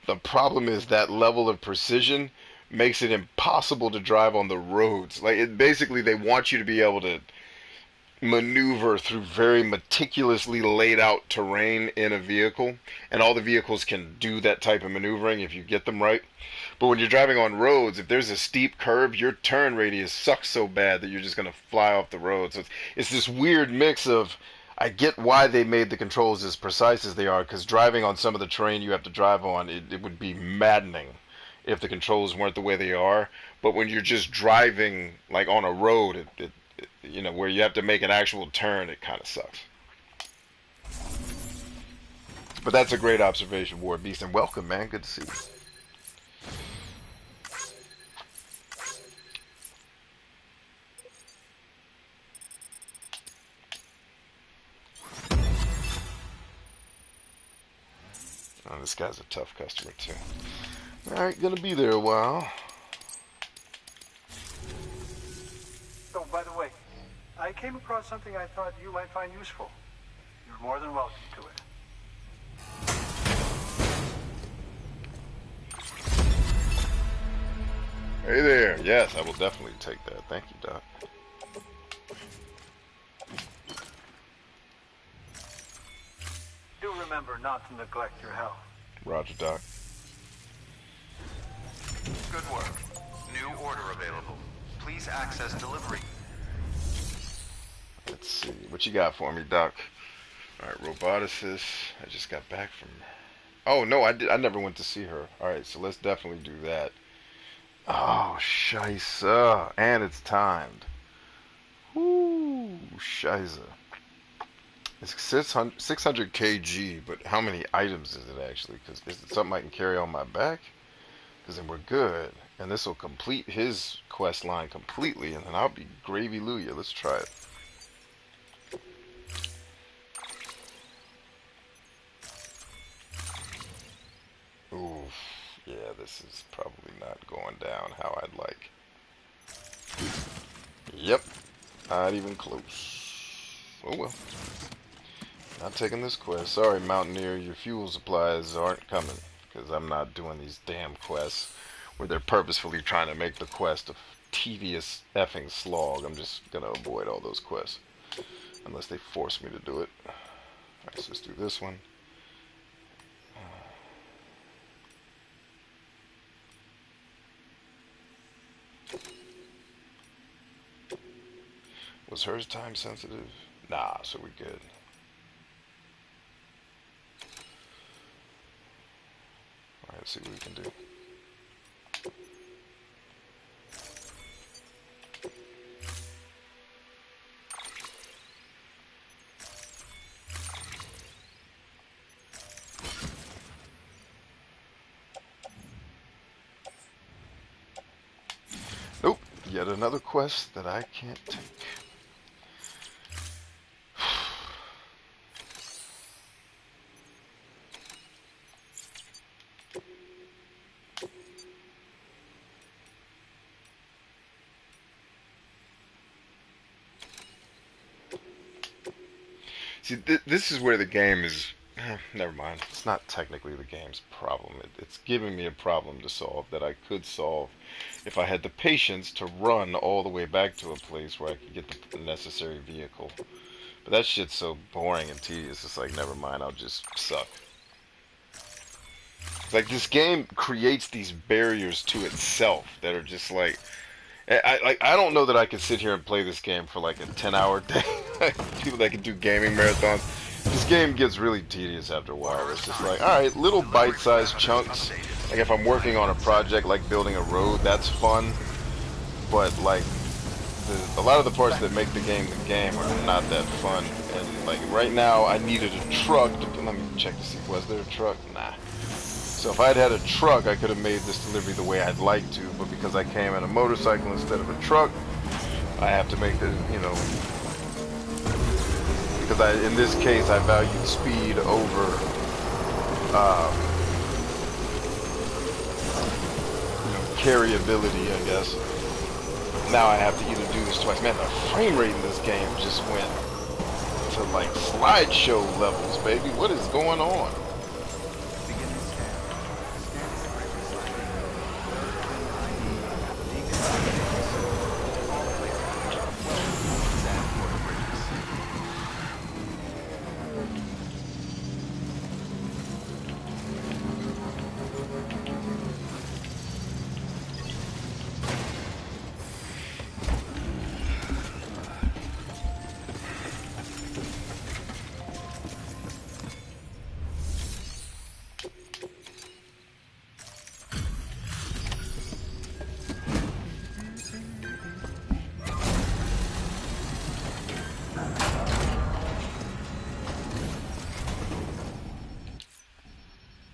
The problem is that level of precision makes it impossible to drive on the roads. Like, it basically, they want you to be able to maneuver through very meticulously laid out terrain in a vehicle, and all the vehicles can do that type of maneuvering if you get them right. But when you're driving on roads, if there's a steep curve, your turn radius sucks so bad that you're just going to fly off the road. So it's this weird mix of, I get why they made the controls as precise as they are, because driving on some of the terrain you have to drive on, it would be maddening if the controls weren't the way they are. But when you're just driving like on a road, you know, where you have to make an actual turn, it kind of sucks. But that's a great observation, War Beast, and welcome, man. Good to see you. Oh, this guy's a tough customer, too. Alright, gonna be there a while. Oh, by the way, I came across something I thought you might find useful. You're more than welcome to it. Hey there. Yes, I will definitely take that. Thank you, Doc. Do remember not to neglect your health. Roger, Doc. Good work. New order available. Please access delivery. Let's see. What you got for me, Doc? Alright, roboticist. I just got back from... Oh, no, I never went to see her. Alright, so let's definitely do that. Oh, scheisse. And it's timed. Woo, scheisse. It's 600 kg, but how many items is it actually? Because is it something I can carry on my back? Because then we're good. And this will complete his quest line completely, and then I'll be gravy-luya. Let's try it. Yeah, this is probably not going down how I'd like. Yep, not even close. Oh well. Not taking this quest. Sorry, Mountaineer, your fuel supplies aren't coming. Because I'm not doing these damn quests where they're purposefully trying to make the quest a tedious effing slog. I'm just going to avoid all those quests. Unless they force me to do it. Alright, so let's do this one. Was hers time sensitive? Nah, so we're good. Alright, let's see what we can do. Nope, yet another quest that I can't take. See, this is where the game is... never mind. It's not technically the game's problem. It's giving me a problem to solve that I could solve if I had the patience to run all the way back to a place where I could get the necessary vehicle. But that shit's so boring and tedious, it's like, never mind, I'll just suck. It's like this game creates these barriers to itself that are just like... I don't know that I could sit here and play this game for like a 10-hour day. People that can do gaming marathons. This game gets really tedious after a while. It's just like, alright, little bite-sized chunks. Like if I'm working on a project like building a road, that's fun. But like, a lot of the parts that make the game are not that fun. And like right now, I needed a truck. Let me check to see, was there a truck? Nah. So if I'd had a truck, I could have made this delivery the way I'd like to, but because I came in a motorcycle instead of a truck, I have to make the, you know, because in this case, I valued speed over, carryability, I guess. Now I have to either do this twice. Man, the frame rate in this game just went to like slideshow levels, baby. What is going on?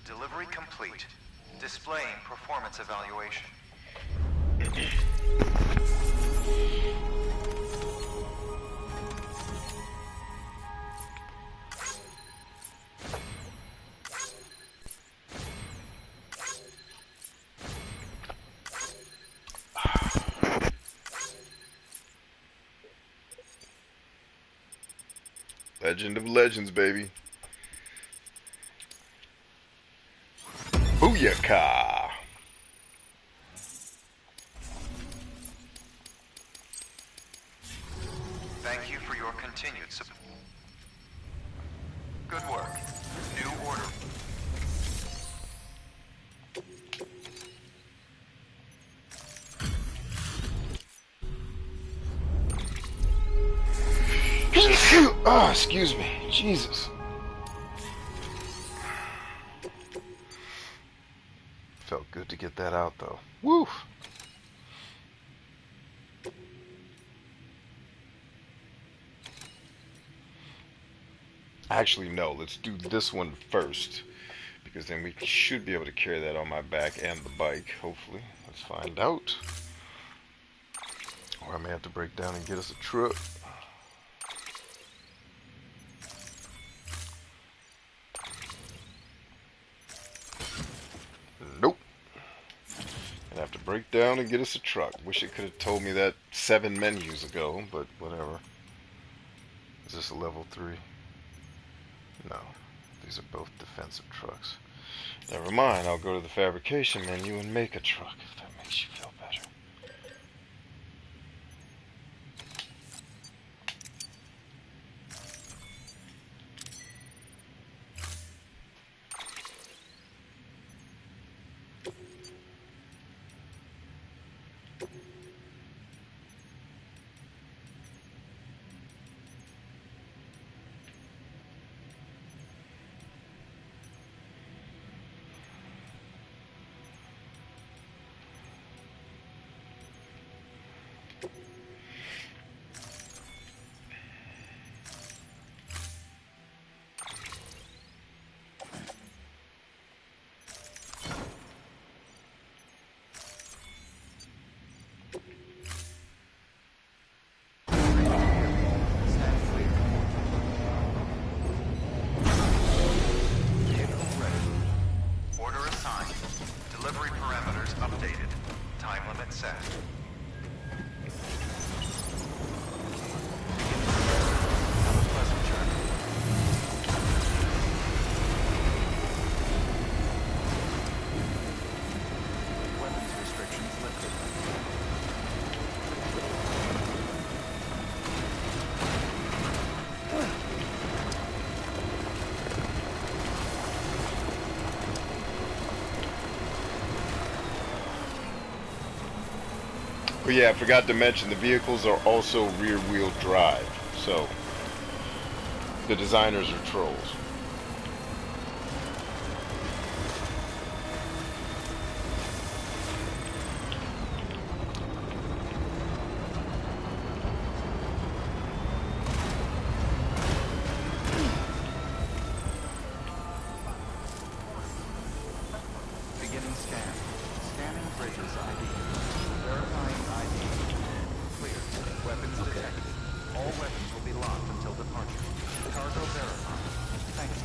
Delivery complete. Displaying performance evaluation. Legend of Legends, baby. Booyaka! Thank you for your continued support. Good work. New order. Oh, excuse me. Jesus. Felt good to get that out, though. Woo! Actually, no. Let's do this one first. Because then we should be able to carry that on my back and the bike, hopefully. Let's find out. Or I may have to break down and get us a truck. Nope. to break down and get us a truck. Wish it could have told me that 7 menus ago, but whatever. Is this a level 3? No. These are both defensive trucks. Never mind, I'll go to the fabrication menu and make a truck, if that makes you feel better. Oh yeah, I forgot to mention the vehicles are also rear-wheel drive, so the designers are trolls. Beginning scan. Scanning bridges ID. Verifying ID. Clear. Weapons detected. All weapons will be locked until departure. Cargo verified. Thank you.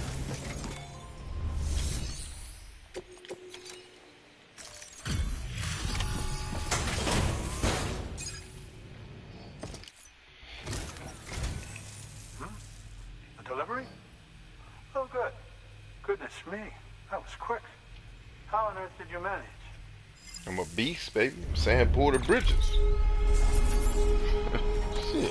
A delivery? Oh, good. Goodness me, that was quick. How on earth did you manage? I'm a beast, baby. Sand Porter Bridges. Shit.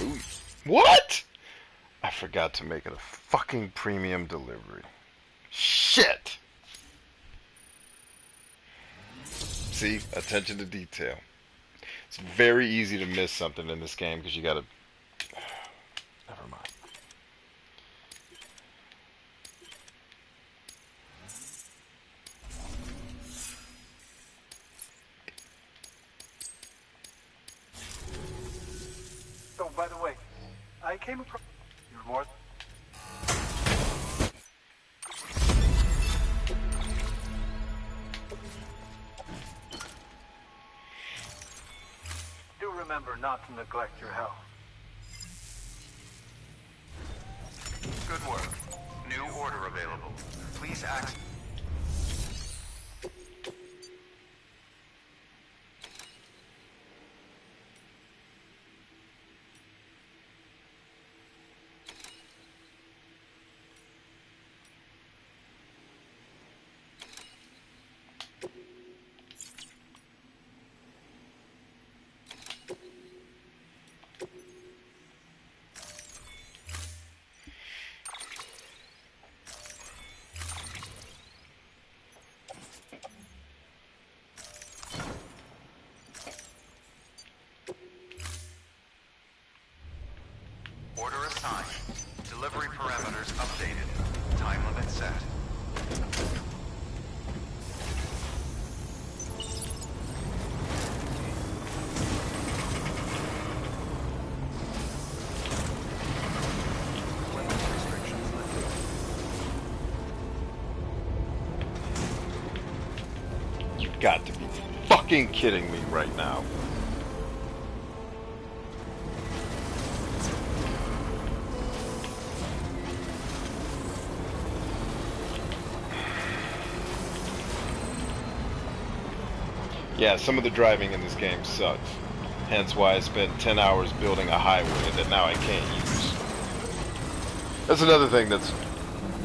Ooh. What? I forgot to make it a fucking premium delivery. Shit. See? Attention to detail. It's very easy to miss something in this game because you gotta... Never mind. Oh, by the way, I came across... You're more... Do remember not to neglect your health. Good work. New order available. Please act. Order assigned. Delivery parameters updated. Time limit set. Weapons restrictions lifted. You got to be fucking kidding me right now. Yeah, some of the driving in this game sucks. Hence why I spent 10 hours building a highway that now I can't use. That's another thing that's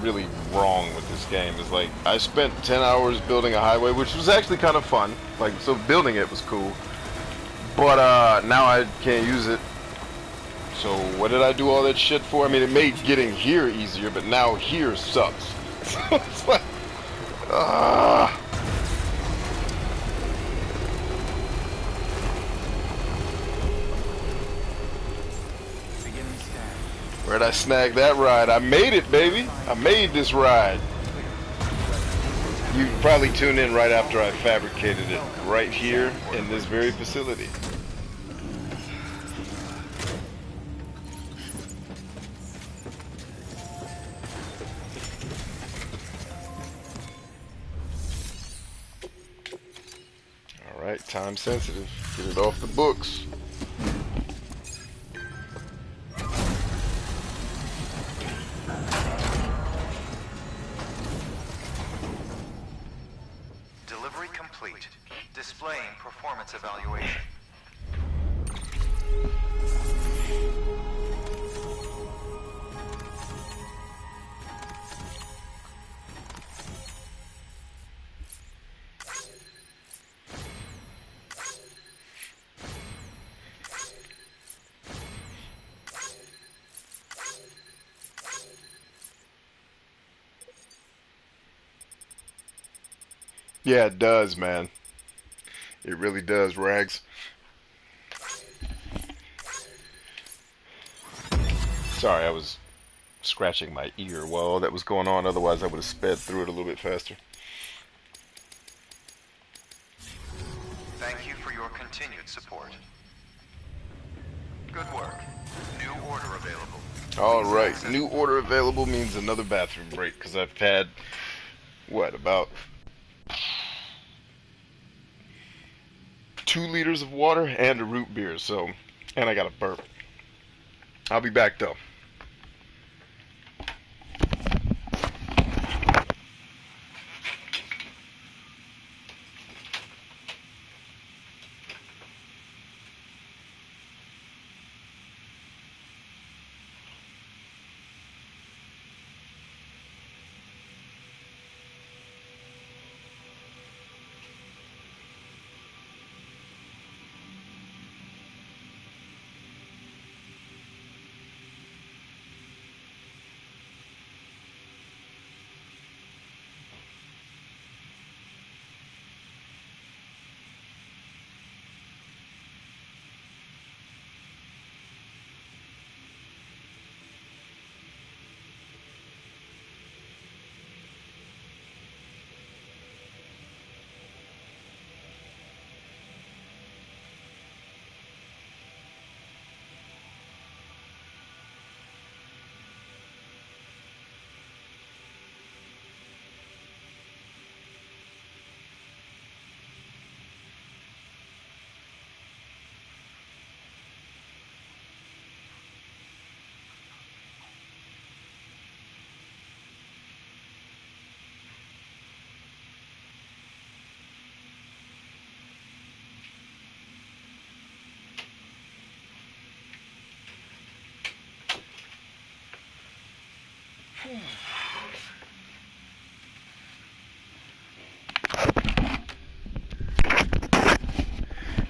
really wrong with this game, is like, I spent 10 hours building a highway, which was actually kind of fun. Like, so building it was cool. But now I can't use it. So what did I do all that shit for? I mean, it made getting here easier, but now here sucks. So it's like, Beginning scan. where'd I snag that ride? I made it, baby. I made this ride. You probably tuned in right after I fabricated it, right here in this very facility. Alright, time sensitive. Get it off the books. Delivery complete. Displaying performance evaluation. Yeah, it does, man. It really does, Rags. Sorry, I was scratching my ear while all that was going on. Otherwise, I would have sped through it a little bit faster. Thank you for your continued support. Good work. New order available. Alright, new order available means another bathroom break, because I've had, what, about 2 liters of water and a root beer, so, and I got a burp. I'll be back though.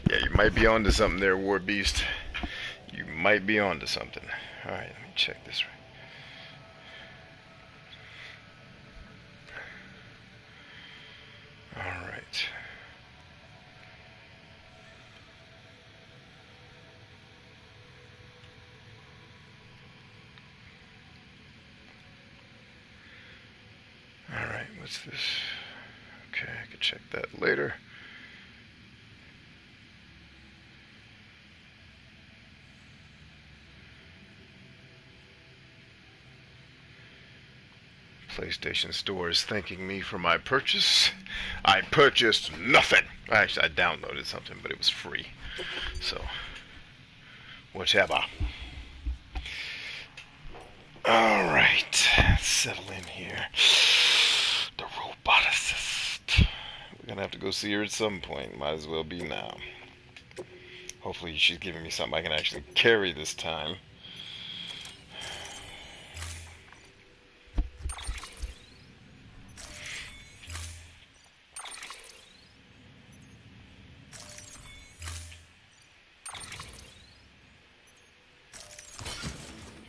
Yeah, you might be onto something there, War Beast. You might be onto something. Alright, let me check this right. Alright. Alright, what's this? Okay, I can check that later. PlayStation Store is thanking me for my purchase. I purchased nothing. Actually, I downloaded something, but it was free. So, whichever. Alright, settle in here. The roboticist. Gonna have to go see her at some point. Might as well be now. Hopefully she's giving me something I can actually carry this time.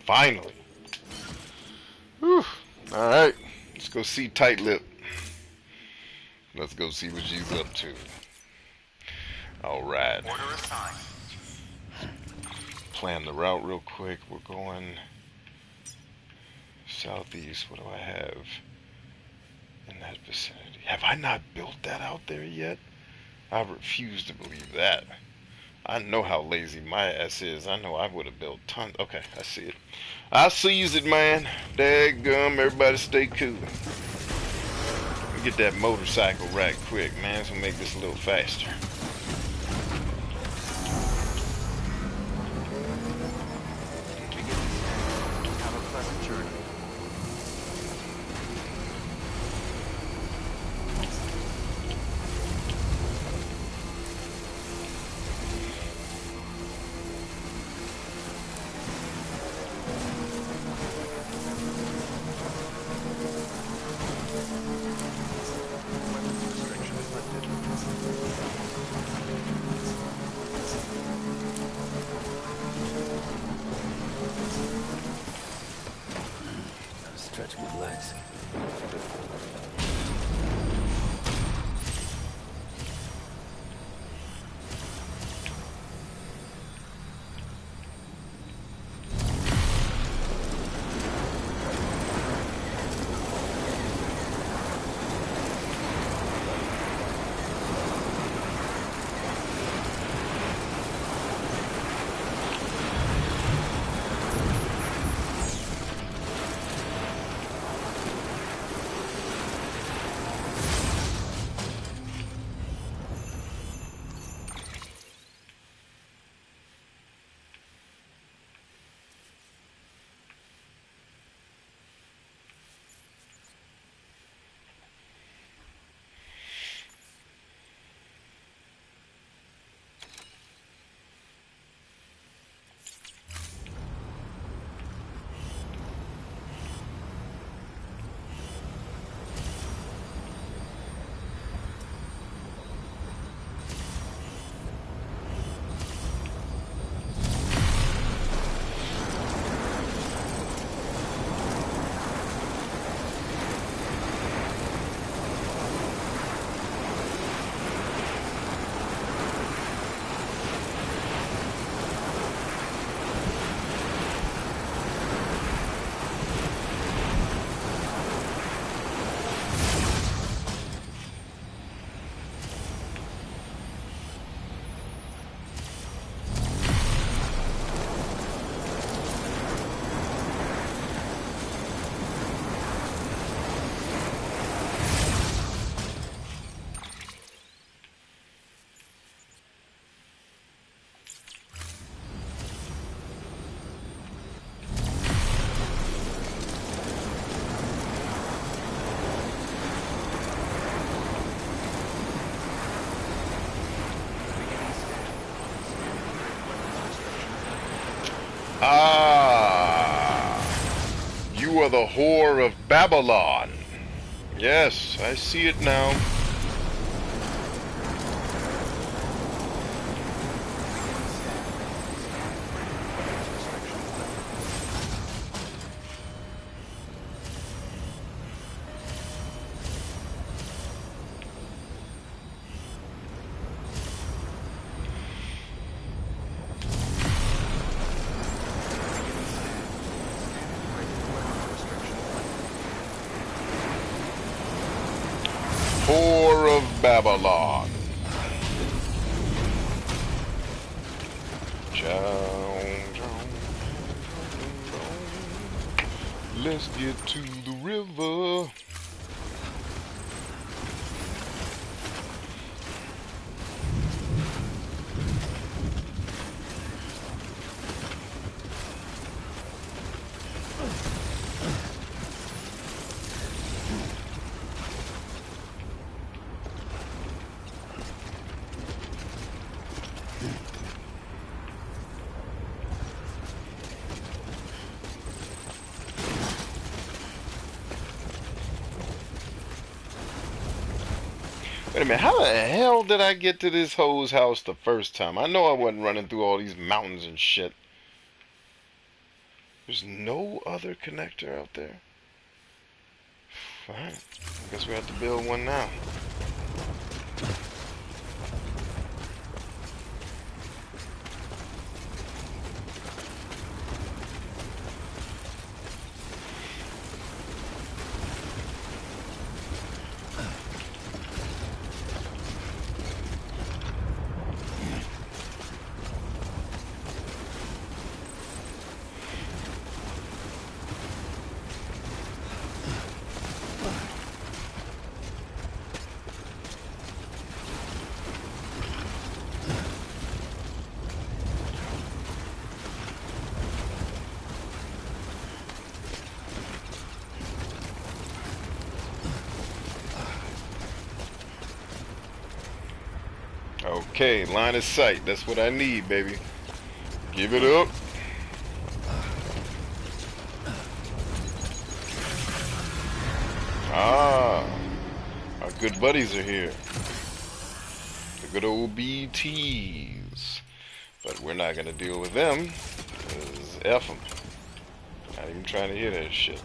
Finally. Whew. Alright. Let's go see Tight Lip. Let's go see what she's up to. Alright. Order assigned. Plan the route real quick. We're going southeast. What do I have in that vicinity? Have I not built that out there yet? I refuse to believe that. I know how lazy my ass is. I know I would have built tons. Okay, I see it. I sees it, man. Daggum, everybody stay cool. Let me get that motorcycle right quick, man, so make this a little faster. Have a pleasant journey. Stretch my legs. Ah, you are the whore of Babylon. Yes, I see it now. Whore of Babylon. Let's get to the river. Wait a minute, how the hell did I get to this hoe's house the first time? I know I wasn't running through all these mountains and shit. There's no other connector out there? Alright, I guess we have to build one now. Okay, line of sight. That's what I need, baby. Give it up. Ah, our good buddies are here. The good old BTs. But we're not going to deal with them, because F them. Not even trying to hear that shit.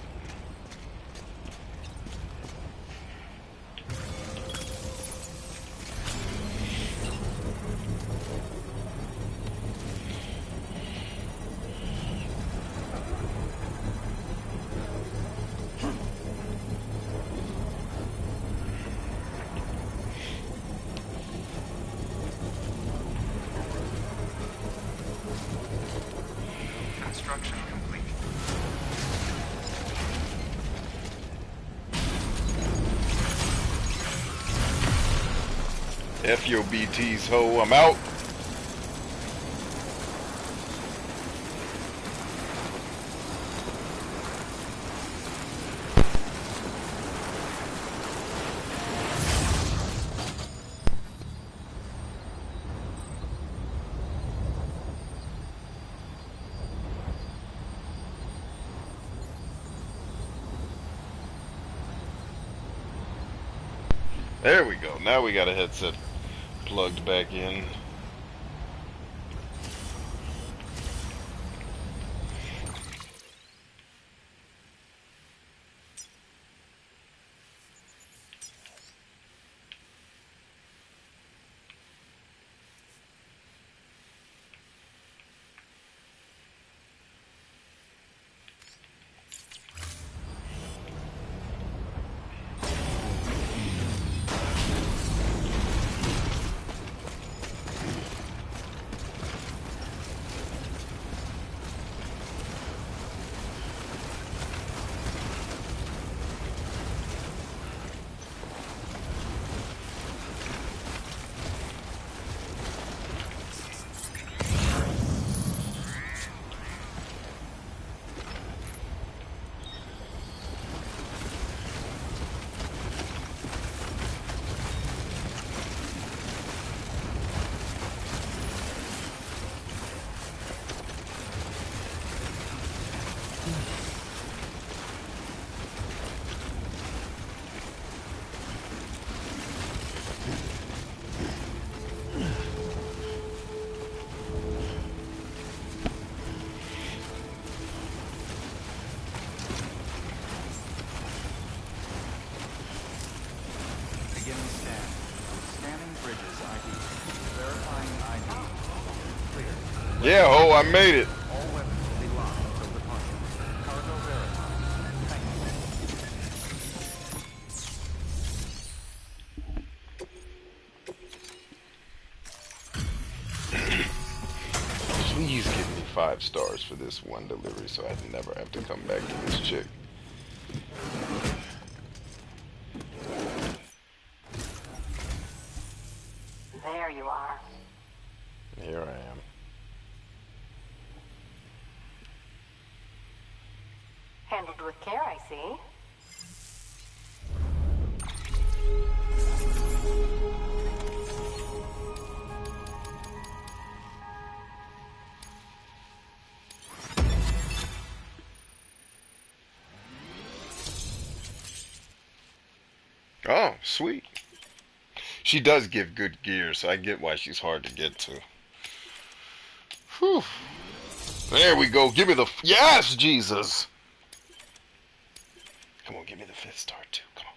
Construction complete. F your BTs, ho. I'm out. There we go. Now we got a headset plugged back in. Beginning scan. Scanning bridges ID. Verifying ID. Clear. Yeah, ho, I made it. All weapons will be locked until departure. Cargo verified. Thank you. Please give me 5 stars for this one delivery so I never have to come back to this chick. There you are. Here I am. Handled with care, I see. Oh, sweet. She does give good gear, so I get why she's hard to get to. Whew. There we go. Give me the... Yes, Jesus! Come on, give me the 5th star, too. Come on.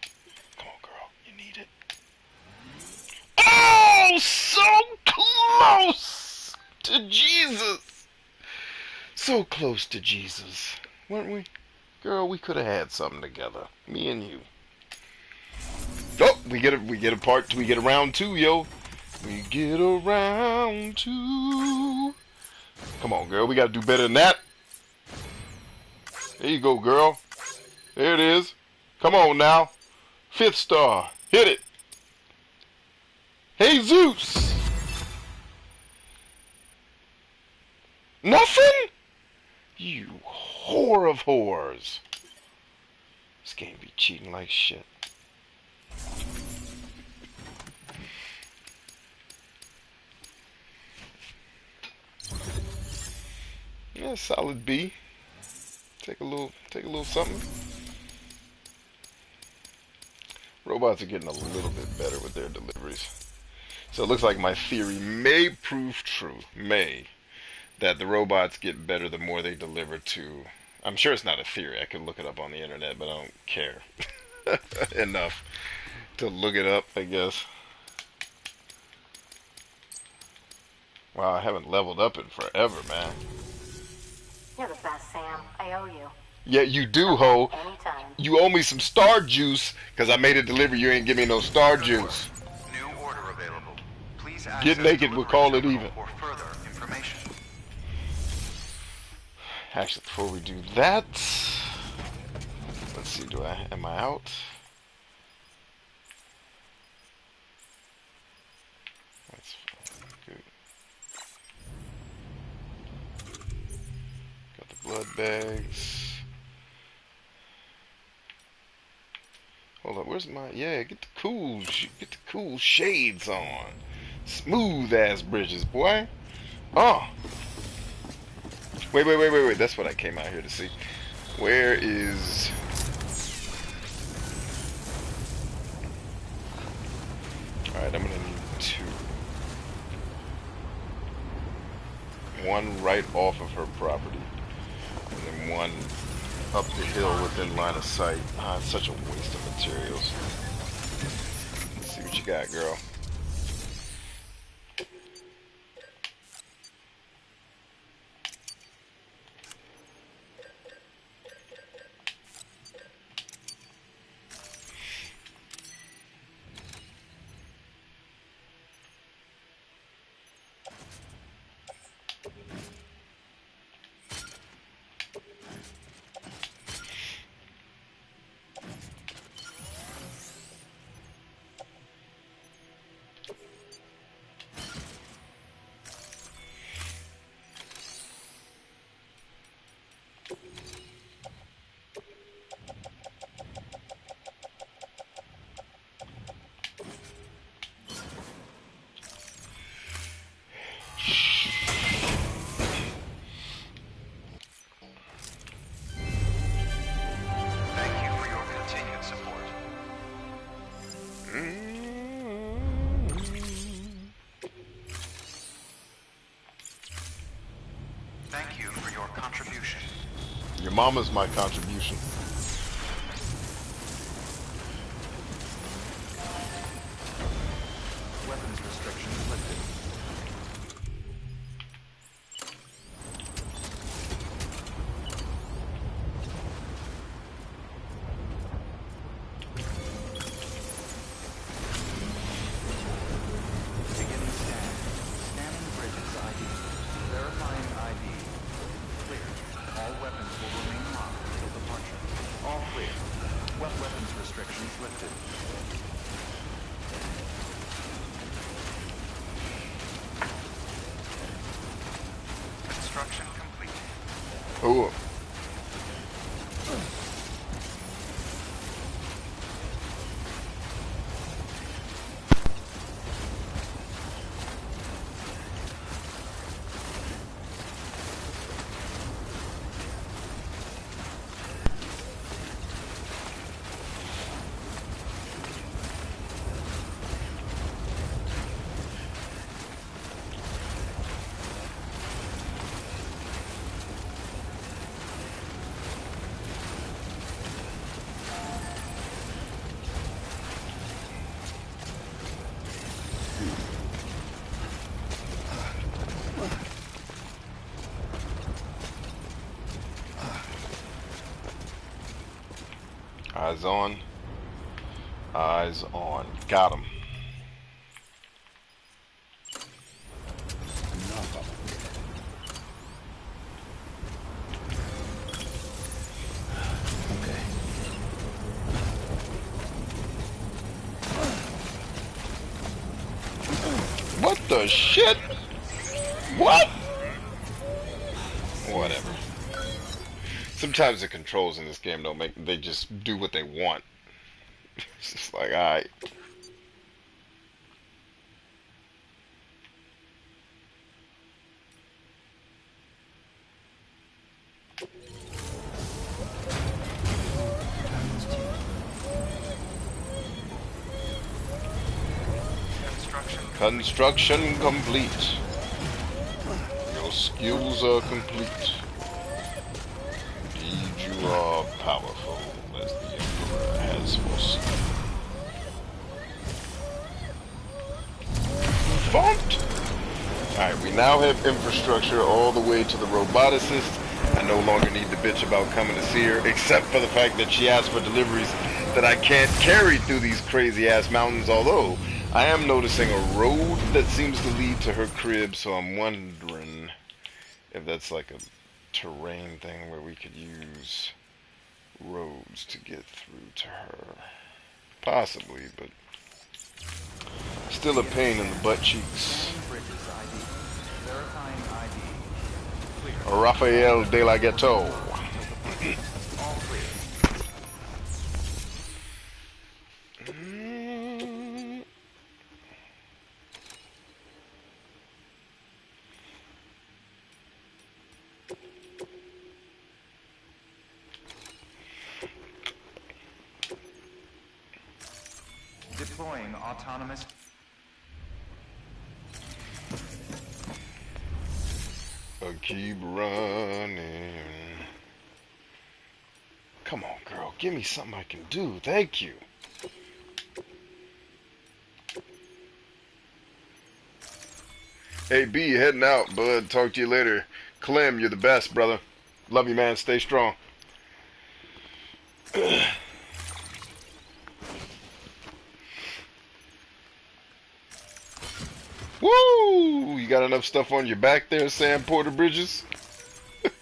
Come on, girl. You need it. Oh, so close to Jesus. So close to Jesus. Weren't we? Girl, we could have had something together. Me and you. Oh, we get a round 2, yo. We get a round 2. Come on, girl. We got to do better than that. There you go, girl. There it is. Come on now. 5th star. Hit it. Hey, Zeus. Nothing? You whore of whores. This game be cheating like shit. Yeah, solid B. Take a little something. Robots are getting a little bit better with their deliveries. So it looks like my theory may prove true. That the robots get better the more they deliver to... I'm sure it's not a theory. I could look it up on the internet, but I don't care enough to look it up, I guess. Wow, I haven't leveled up in forever, man. You're the best, Sam. I owe you. Yeah, you do, ho. Anytime. You owe me some star juice, because I made a delivery. You ain't give me no star juice. New order available. Please Get naked, we'll call it even. for further information. Actually, before we do that, let's see, am I out? That's fine. Good. Got the blood bags. Hold up, where's my... Yeah, get the cool shades on. Smooth ass bridges, boy. Oh. Wait. That's what I came out here to see. Where is... Alright, I'm gonna need 2. One right off of her property. And then one up the hill within line of sight. Ah, it's such a waste of materials. Let's see what you got, girl. Your mama's my contribution. Weapons restrictions lifted. Beginning scan. Scanning bridges ID. Verifying ID. Clear. All weapons will remain locked until departure. All clear. Weapons restrictions lifted. Construction complete. Oh. Eyes on. Eyes on. Got him. Okay. What the shit? What? Whatever. Sometimes the controls in this game don't make, they just do what they want. It's just like, alright. Construction complete. Your skills are complete. Indeed, you are powerful, as the Emperor has foreseen. Font! Alright, we now have infrastructure all the way to the roboticist. I no longer need to bitch about coming to see her, except for the fact that she asks for deliveries that I can't carry through these crazy-ass mountains, although I am noticing a road that seems to lead to her crib, so I'm wondering if that's like a terrain thing where we could use roads to get through to her. Possibly, but still a pain in the butt cheeks. Rafael de la Ghetto. Deploying autonomous. I keep running. Come on, girl. Give me something I can do. Thank you. Hey, B, heading out, bud. Talk to you later. Clem, you're the best, brother. Love you, man. Stay strong. Woo! You got enough stuff on your back there, Sam Porter Bridges?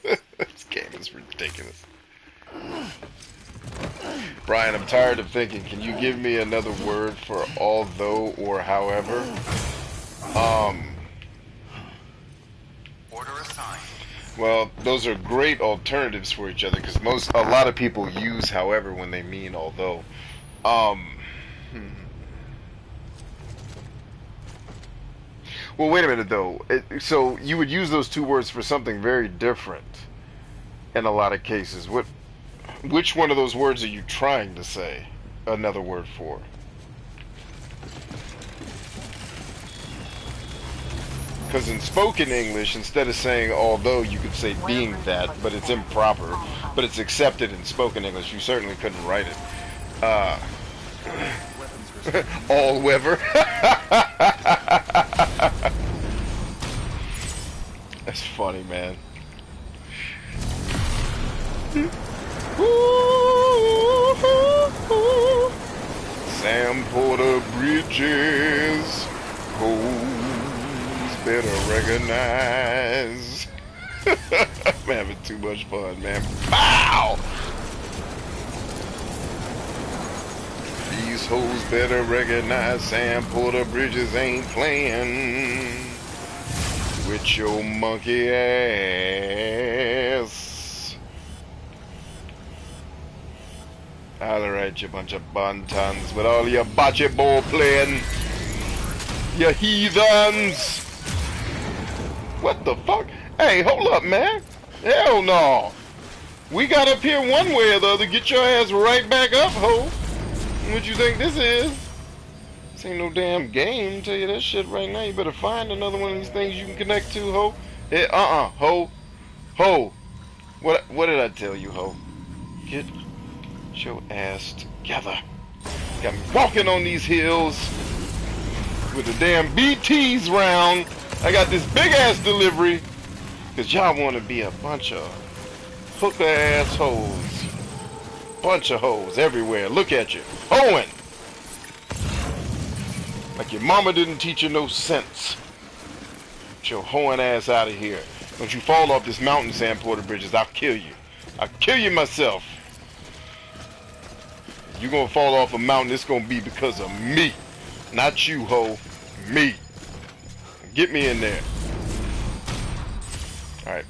This game is ridiculous. Brian, I'm tired of thinking. Can you give me another word for although or however? Order assigned. Well, those are great alternatives for each other because a lot of people use however when they mean although. Well, wait a minute though. So you would use those two words for something very different in a lot of cases. Which one of those words are you trying to say another word for? Because in spoken English, instead of saying although, you could say being that, but it's improper. But it's accepted in spoken English. You certainly couldn't write it. All weather. That's funny, man. Sam Porter Bridges, hoes better recognize. I'm having too much fun, man. Pow! These hoes better recognize Sam Porter Bridges ain't playing with your monkey ass. Holler at you bunch of bantans with all your bocce ball playing, you heathens. What the fuck? Hey, hold up, man. Hell no. We got up here one way or the other. Get your ass right back up, ho. What you think this is? This ain't no damn game. Tell you that shit right now. You better find another one of these things you can connect to, ho. Hey, ho. Ho. What did I tell you, ho? Get your ass together. Got me walking on these hills with the damn BTs round. I got this big ass delivery because y'all want to be a bunch of hooker assholes. bunch of hoes everywhere. Look at you. Hoeing! Like your mama didn't teach you no sense. Get your hoeing ass out of here. Don't you fall off this mountain, Sam Porter Bridges. I'll kill you. I'll kill you myself. If you're gonna fall off a mountain, it's gonna be because of me. Not you, ho. Me. Get me in there. Alright.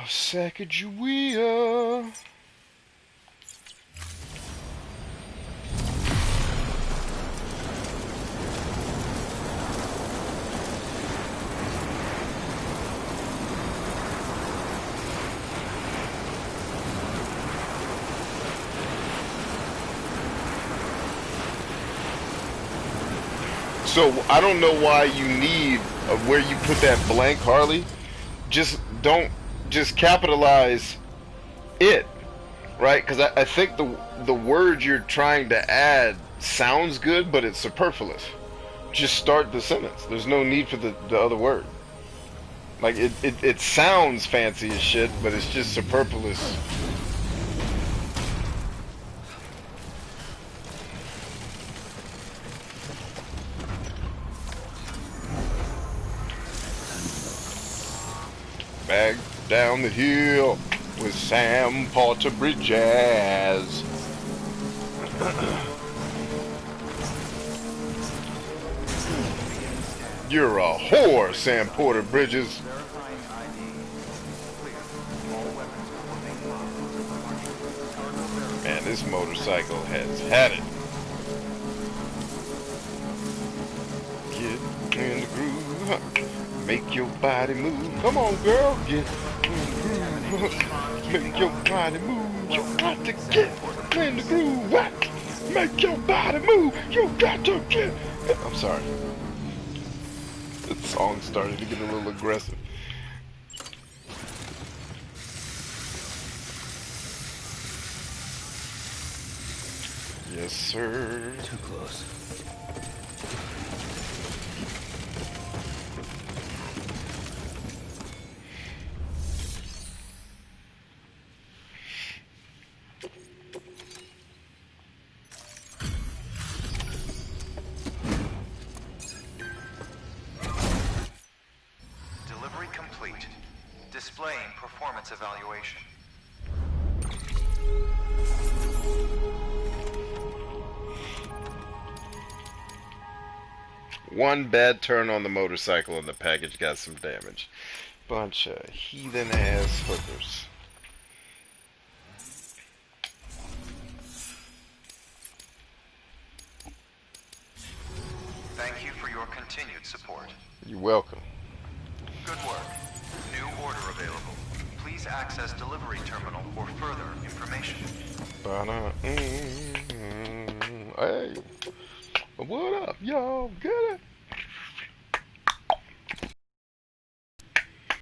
Sacagawea. So I don't know why you need where you put that blank, Harley. Just capitalize it, right? Because I think the word you're trying to add sounds good, but it's superfluous. Just start the sentence. There's no need for the other word. Like it sounds fancy as shit, but it's just superfluous. Back down the hill with Sam Porter Bridges. You're a whore, Sam Porter Bridges. Verifying ID. Clear. All weapons will remain locked until departure. Cargo verified. Man, this motorcycle has had it. Get in the groove, huh? Make your body move. Come on, girl, get in the groove, huh? Make your body move. You got to get in the groove, huh? Make your body move. You got to get. I'm sorry. The song started to get a little aggressive. Yes, sir. Too close. Delivery complete. Displaying performance evaluation. One bad turn on the motorcycle and the package got some damage. Bunch of heathen ass hookers. Thank you for your continued support. You're welcome. Good work. New order available. Please access delivery terminal for further information. Hey, what up, y'all? Good.